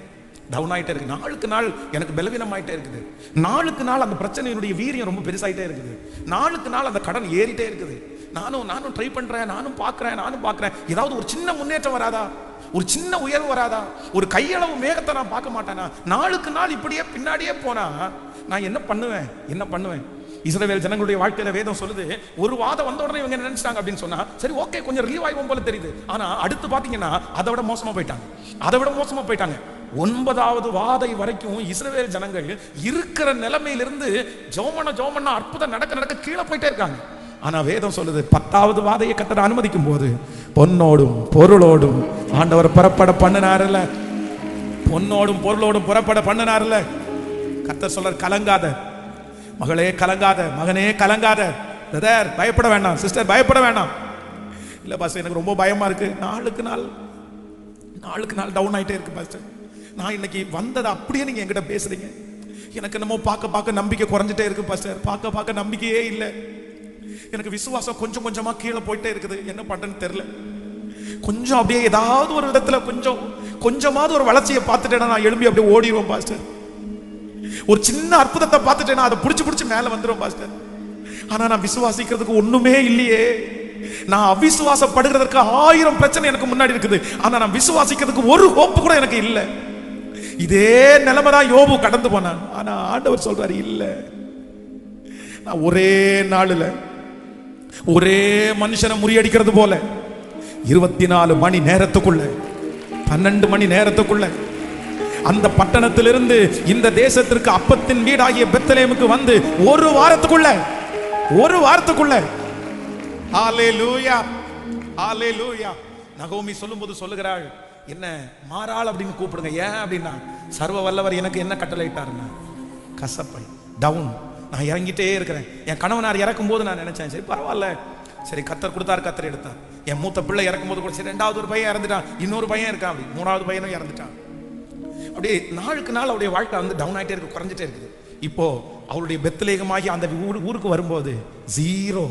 டவுன் ஆயிட்டே இருக்கு, நாளுக்கு நாள் எனக்கு பலவீனம் ஆயிட்டே இருக்குது, நாளுக்கு நாள் அந்த பிரச்சனையினுடைய வீரியம் ரொம்ப பெருசாயிட்டே இருக்குது, நாளுக்கு நாள் அந்த கடன் ஏறிட்டே இருக்குது, நானும் ட்ரை பண்றேன், நானும் பார்க்கிறேன், ஏதாவது ஒரு சின்ன முன்னேற்றம் வராதா, ஒரு சின்ன உயர்வு வராதா, ஒரு கையளவு மேகத்தை நான் பார்க்க மாட்டேனா? நாளுக்கு நாள் இப்படியே பின்னாடியே போனா நான் என்ன பண்ணுவேன்? இஸ்ரவேல் ஜனங்களுடைய வாழ்க்கையில வேதம் சொல்லுது, ஒரு வாதம் வந்த உடனே இவங்க நினைச்சாங்க அப்படின்னு சொன்னா, சரி ஓகே, கொஞ்சம் ரிலீவ் ஆகும் போல தெரியுது. ஆனா அடுத்து பாத்தீங்கன்னா அதை விட மோசமா போயிட்டாங்க. 9வது வாதை வரைக்கும் இஸ்ரவேல் ஜனங்கள் இருக்கிற நிலைமையிலிருந்து ஜோமன அற்புதம் நடக்க கீழே போயிட்டே இருக்காங்க. ஆனா வேதம் சொல்லுது, 10வது வாதையை கர்த்தர் அனுமதிக்கும் போது பொன்னோடும் பொருளோடும் ஆண்டவர் புறப்பட பண்ணினார்ல, பொன்னோடும் பொருளோடும் புறப்பட பண்ணினார்ல. கர்த்தர் சொல்றார், கலங்காத மகளே, கலங்காத மகனே, கலங்காத. பிரதர் பயப்பட வேண்டாம், சிஸ்டர் பயப்பட வேண்டாம். இல்ல பாஸ்டர், எனக்கு ரொம்ப பயமா இருக்கு, நாளுக்கு நாள் டவுன் ஆயிட்டே இருக்கு பாஸ்டர். நான் இன்னைக்கு வந்ததை அப்படியே நீங்க என்கிட்ட பேசுறீங்க, எனக்கு என்னமோ பார்க்க பார்க்க நம்பிக்கை குறைஞ்சிட்டே இருக்கு பாஸ்டர், பார்க்க பார்க்க நம்பிக்கையே இல்லை. எனக்கு விசுவாசம் கொஞ்சம் கொஞ்சமா கீழே போயிட்டே இருக்குது, என்ன பண்றேன்னு தெரியல. கொஞ்சம் அப்படியே ஏதாவது ஒரு இடத்துல கொஞ்சமாவது ஒரு வளர்ச்சியை பார்த்துட்டேன்னா நான் எழும்பி அப்படியே ஓடிடுவோம் பாஸ்டர். ஒரு சின்ன அற்புதத்தை பார்த்துட்டேன்னா அதை பிடிச்சு மேல வந்துடும் பாஸ்டர். ஆனா நான் விசுவாசிக்கிறதுக்கு ஒண்ணுமே இல்லையே. நான் அவிசுவாசப்படுகிறதுக்கு 1000 பிரச்சனை எனக்கு முன்னாடி இருக்குது. ஆனா நான் விசுவாசிக்கிறதுக்கு ஒரு ஹோப்பு கூட எனக்கு இல்லை. இதே நிலைமை தான் யோபு கடந்து போனான். ஆனா ஆண்டவர் சொல்றாரு, இல்ல, நான் ஒரே நாளுல ஒரே மனுஷனை முறியடிக்கிறது போல 24 மணி நேரத்துக்குள்ள 12 மணி நேரத்துக்குள்ள அந்த பட்டணத்திலிருந்து இந்த தேசத்திற்கு அப்பத்தின் வீடாகிய பெத்லகேமுக்கு வந்து ஒரு வாரத்துக்குள்ள ஹalleluya ஹalleluya. நகோமி சொல்லும்போது சொல்லுகிறாள், என்ன மாறாள் அப்படின்னு கூப்பிடுங்க. ஏன் அப்படின்னா, சர்வ வல்லவர் எனக்கு என்ன கட்டளையிட்டாருன்னா, கசப்பை டவுன். நான் இறங்கிட்டே இருக்கிறேன். என் கணவனார் இறக்கும் போது நான் நினைச்சேன், சரி பரவாயில்ல, சரி கத்தர் கொடுத்தார், கத்தர் எடுத்தார். என் மூத்த பிள்ளை இறக்கும் போது கூட சரி, 2வது ஒரு பையன் இறந்துட்டான், இன்னொரு பையன் இருக்கான், அப்படி 3வது பையனும் இறந்துட்டான். அப்படியே நாளுக்கு நாள் அவருடைய வாழ்க்கை வந்து டவுன் ஆகிட்டே இருக்கு, குறைஞ்சிட்டே இருக்குது. இப்போ அவருடைய பெத்லகேமாகி அந்த ஊருக்கு வரும்போது 0,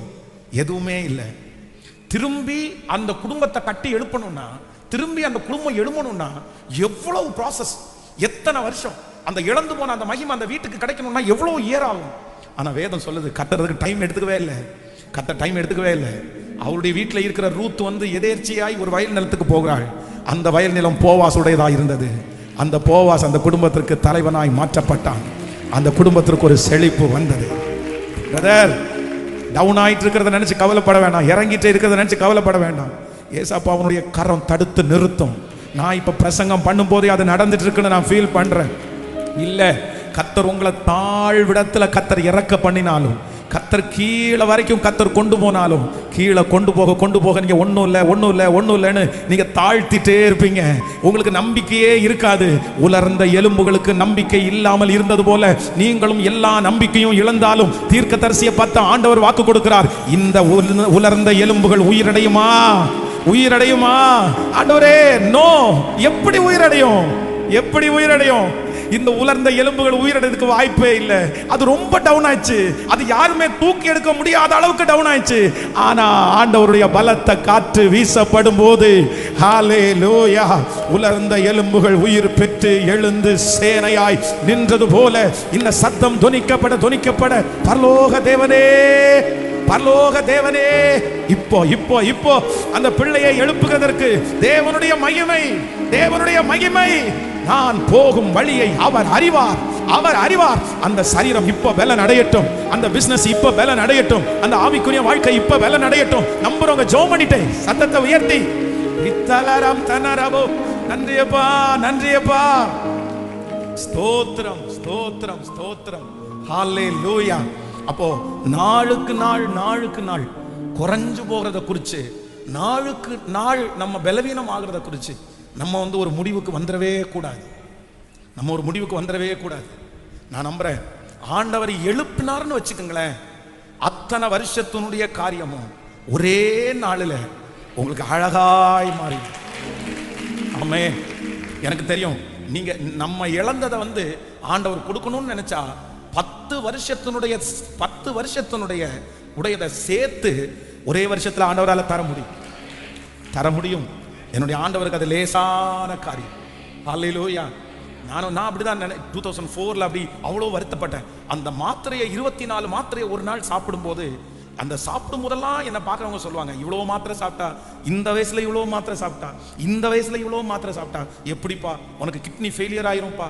எதுவுமே இல்லை. திரும்பி அந்த குடும்பத்தை கட்டி எழுப்பணும்னா, திரும்பி அந்த குடும்பம் எழுமணும்னா எவ்வளவு ப்ராசஸ், எத்தனை வருஷம், அந்த இழந்து போன அந்த மகிமை அந்த வீட்டுக்கு கிடைக்கணும்னா எவ்வளவு இயர் ஆகும். ஆனா வேதம் சொல்லுது, கத்துறதுக்கு டைம் எடுத்துக்கவே இல்லை. அவருடைய வீட்டில் இருக்கிற ரூத் வந்து எதேர்ச்சியாய் ஒரு வயல் நிலத்துக்கு போகிறாள். அந்த வயல் நிலம் போவாசுடையதாக இருந்தது. அந்த போவாஸ் அந்த குடும்பத்திற்கு தலைவனாய் மாற்றப்பட்டான். அந்த குடும்பத்திற்கு ஒரு செழிப்பு வந்தது. பிரதர், டவுன் ஆயிட்டு இருக்கிறத நினைச்சு கவலைப்பட வேண்டாம், இறங்கிட்டே இருக்கிறத நினைச்சு கவலைப்பட வேண்டாம். ஏசப்பா அவனுடைய கரம் தடுத்து நிறுத்தும். நான் இப்ப பிரசங்கம் பண்ணும் போதே அது நடந்துட்டு இருக்குன்னு நான் ஃபீல் பண்றேன். இல்ல, கத்தர் உங்களை தாழ்விடத்துல கத்தர் இறக்க பண்ணினாலும், கத்தர் கீழே வரைக்கும் கத்தர் கொண்டு போனாலும், கீழே கொண்டு போக நீங்க ஒன்றும் இல்லைன்னு நீங்க தாழ்த்திட்டே இருப்பீங்க. உங்களுக்கு நம்பிக்கையே இருக்காது. உலர்ந்த எலும்புகளுக்கு நம்பிக்கை இல்லாமல் இருந்தது போல நீங்களும் எல்லா நம்பிக்கையும் இழந்தாலும் தீர்க்கதரிசியை பார்த்து ஆண்டவர் வாக்கு கொடுக்கிறார், இந்த உலர்ந்த எலும்புகள் உயிரடையுமா? ஆண்டவரே, நோ. எப்படி உயிரடையும்? இந்த உலர்ந்த எலும்புகள் உயிரிழந்ததுக்கு வாய்ப்பே இல்லை. அது ரொம்ப டவுன் ஆயிடுச்சு. அது யாருமே தூக்கி எடுக்க முடியாத அளவுக்கு டவுன் ஆயிடுச்சு. ஆனா ஆண்டவருடைய பலத்த காற்று வீசப்படும் போது ஹalleluya, உலர்ந்த எலும்புகள் உயிர் பெற்று எழுந்து சேனையாய் நின்றது போல இந்த சத்தம் தொனிக்கப்பட பரலோக தேவனே இப்போ அந்த பிள்ளையை எழுப்புகிறதற்கு தேவனுடைய மகிமை, நான் போகும் வழியை அவர் அறிவார். அந்த சரீரம் இப்ப பலன் அடையட்டும், அந்த பிசினஸ் இப்ப பலன் அடையட்டும், அந்த ஆவிக்குரிய வாழ்க்கை இப்ப பலன் அடையட்டும். நம்புறவங்க ஜெபம் பண்ணிட்டே சத்தத்தை உயர்த்தி வித்தலரம் தனரபோ, நன்றியப்பா, ஸ்தோத்திரம், ஹalleluya. அப்போ நாளுக்கு நாள் குறைஞ்சு போகிறத குறிச்சு, நாளுக்கு நாள் நம்ம பலவீனம் ஆகிறத குறிச்சு நம்ம வந்து ஒரு முடிவுக்கு வந்துடவே கூடாது. நான் நம்புறேன், ஆண்டவர் எழுப்பினார்னு வச்சுக்கோங்களேன், அத்தனை வருஷத்தினுடைய காரியமும் ஒரே நாளில் உங்களுக்கு அழகாய் மாறி. ஆமே, எனக்கு தெரியும், நீங்க நம்ம இழந்ததை வந்து ஆண்டவர் கொடுக்கணும்னு நினைச்சா 10 வருஷத்தினுடைய உடையதை சேர்த்து ஒரே வருஷத்துல ஆண்டவரால தர முடியும். என்னுடைய ஆண்டவருக்கு அது லேசான காரியம். ஹalleluya. நான் அப்படிதான் 2004ல அப்படி அவ்வளோ வருத்தப்பட்டேன். அந்த மாத்திரையை 24 மாத்திரையை ஒரு நாள் சாப்பிடும்போது, அந்த சாப்பிடும் போதெல்லாம் என்ன பார்க்குறவங்க சொல்லுவாங்க, இவ்வளோ மாத்திரை சாப்பிட்டா, இந்த வயசுல இவ்வளோ மாத்திரை சாப்பிட்டா எப்படிப்பா, உனக்கு கிட்னி ஃபெயிலியர் ஆயிரும்ப்பா,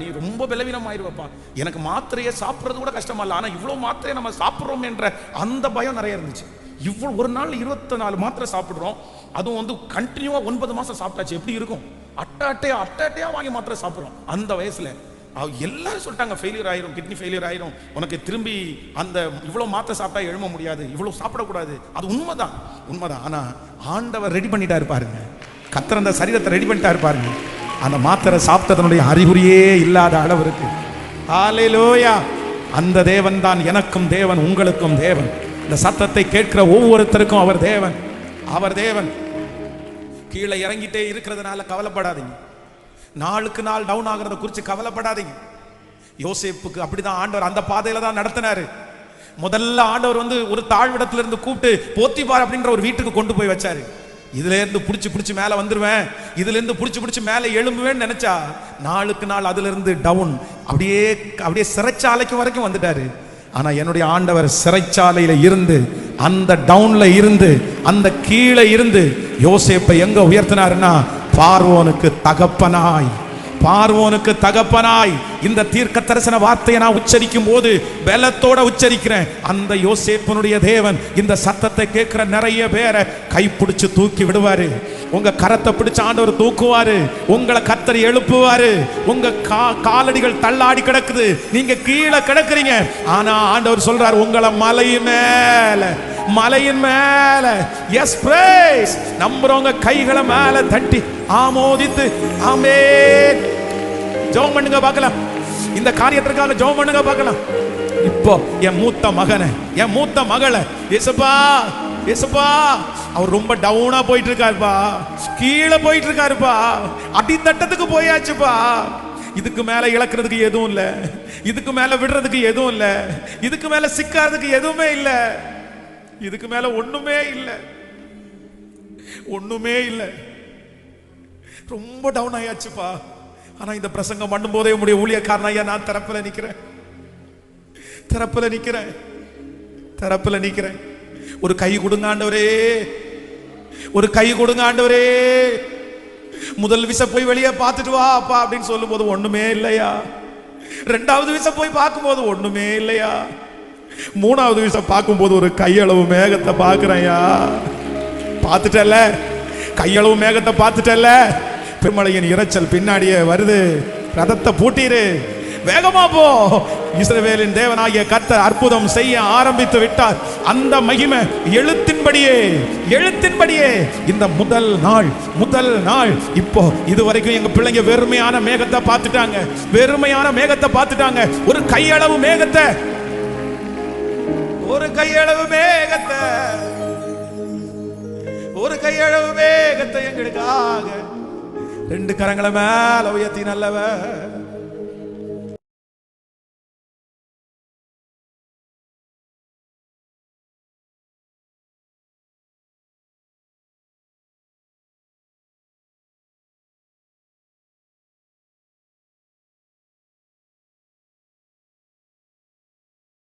நீ ரொம்ப பலவீனம் ஆயிருவப்பா. எனக்கு மாத்திரையை சாப்பிட்றது கூட கஷ்டமா இல்லை, ஆனால் இவ்வளோ மாத்திரையை நம்ம சாப்பிட்றோம் என்ற அந்த பயம் நிறைய இருந்துச்சு. இவ்வளோ ஒரு நாள் 24 மாத்திரை சாப்பிட்றோம், அதுவும் வந்து கண்டினியூவாக 9 மாதம் சாப்பிட்டாச்சு. எப்படி இருக்கும்? அட்டையா வாங்கி மாத்திரை சாப்பிட்றோம். அந்த வயசுல எல்லாரும் சொல்லிட்டாங்க, ஃபெயிலியர் ஆயிரும், கிட்னி ஃபெயிலியர் ஆயிரும், உனக்கு திரும்பி அந்த இவ்வளோ மாத்திரை சாப்பிட்டா எழும முடியாது, இவ்வளோ சாப்பிடக்கூடாது. அது உண்மைதான். ஆனா ஆண்டவர் ரெடி பண்ணிட்டாரு பாருங்க, கத்தர் அந்த சரீரத்தை ரெடி பண்ணிட்டாரு பாருங்க. அந்த மாத்திரை சாப்பிட்டதனுடைய அறிகுறியே இல்லாத அளவு இருக்கு. ஹalleluya. அந்த தேவன் தான் எனக்கும் தேவன், உங்களுக்கும் தேவன். இந்த சத்தத்தை கேட்கிற ஒவ்வொருத்தருக்கும் அவர் தேவன். கீழே இறங்கிட்டே இருக்கிறதுனால கவலைப்படாதீங்க. நாளுக்கு நாள் டவுன் ஆகிறத குறித்து கவலைப்படாதீங்க. யோசேப்புக்கு அப்படிதான் ஆண்டவர் அந்த பாதையில தான் நடத்தினாரு. முதல்ல ஆண்டவர் ஒரு தாழ்விடத்துல இருந்து கூப்பிட்டு போத்திபார் அப்படின்ற ஒரு வீட்டுக்கு கொண்டு போய் வச்சாரு. இதுல இருந்து புடிச்சு மேல வந்துருவேன், இதுல இருந்து புடிச்சு மேல எழும்புவேன்னு நினைச்சா நாளுக்கு நாள் அதுல இருந்து டவுன், அப்படியே சிறைச்சாலைக்கு வரைக்கும் வந்துட்டாரு. ஆனா என்னுடைய ஆண்டவர் சிறைச்சாலையில இருந்து, அந்த டவுன்ல இருந்து, அந்த கீழே இருந்து யோசேப்பை எங்க உயர்த்தினாருன்னா பார்வோனுக்கு தகப்பனாய். இந்த தீர்க்க தரிசன வார்த்தையை நான் உச்சரிக்கும் போது பலத்தோட உச்சரிக்கிறேன். அந்த யோசேப்பினுடைய தேவன் இந்த சத்தத்தை கேட்கிற நிறைய பேரை கைப்பிடிச்சு தூக்கி விடுவாரு. உங்க கரத்தை பிடிச்ச ஆண்டவர் தூக்குவாரு. உங்களை கர்த்தர் எழுப்புவாரு. உங்க காலடிகள் தள்ளாடி கிடக்குது, நீங்க கீழே கிடக்குறீங்க. ஆனா ஆண்டவர் சொல்றாரு, உங்களை மலையின் மேல எஸ் பிரைஸ் நம்புறவங்க கைகளை மேல தட்டி ஆமோதித்து ஆமென் ஜெபம் பண்ணுங்க பார்க்கலாம். இந்த காரியத்திற்காக ஜெபம் பண்ணுங்க பார்க்கலாம். இப்போ என் மூத்த மகளை ஏசப்பா அவர் ரொம்ப டவுனா போயிட்டு இருக்காருப்பா, கீழே போயிட்டு இருக்காருப்பா, அடித்தட்டத்துக்கு போயாச்சுப்பா. இதுக்கு மேல இழக்கிறதுக்கு எதுவும் இல்ல, இதுக்கு மேல விடுறதுக்கு எதுவும் இல்ல, இதுக்கு மேல சிக்காததுக்கு எதுவுமே இல்ல, இதுக்கு மேல ஒண்ணுமே இல்ல. ரொம்ப டவுன் ஆயாச்சுப்பா. ஆனா இந்த பிரசங்கம் பண்ணும் போதே உடைய ஊழியக்காரன் ஐயா நான் தரப்புல நிக்கிறேன். ஒரு கை கொடுங்க ஆண்டவரே, முதல் விசை போய் வெளியே பார்த்துட்டு வா அப்பா அப்படின்னு சொல்லும் போது ஒண்ணுமே இல்லையா, ரெண்டாவது விசை போய் பார்க்கும் போது ஒண்ணுமே இல்லையா, மூணாவது விசை பார்க்கும் போது ஒரு கையளவு மேகத்தை பார்க்கிறேன்யா. பார்த்துட்டல, கையளவு மேகத்தை பார்த்துட்டல, பெருமழையின் இரைச்சல் பின்னாடியே வருது, ரதத்தை பூட்டிரு, வேகமா போ. இஸ்ரவேலின் தேவனாகிய கர்த்தர் அற்புதம் செய்ய ஆரம்பித்து விட்டார். அந்த மகிமை எழுத்தின்படியே இந்த முதல் நாள் இப்போ இதுவரைக்கும் எங்க பிள்ளைங்க வெறுமையான மேகத்தை பார்த்துட்டாங்க. ஒரு கையளவு மேகத்தை எங்களுக்காக ரெண்டு கரங்களை மேல உயர்த்தி நல்லவ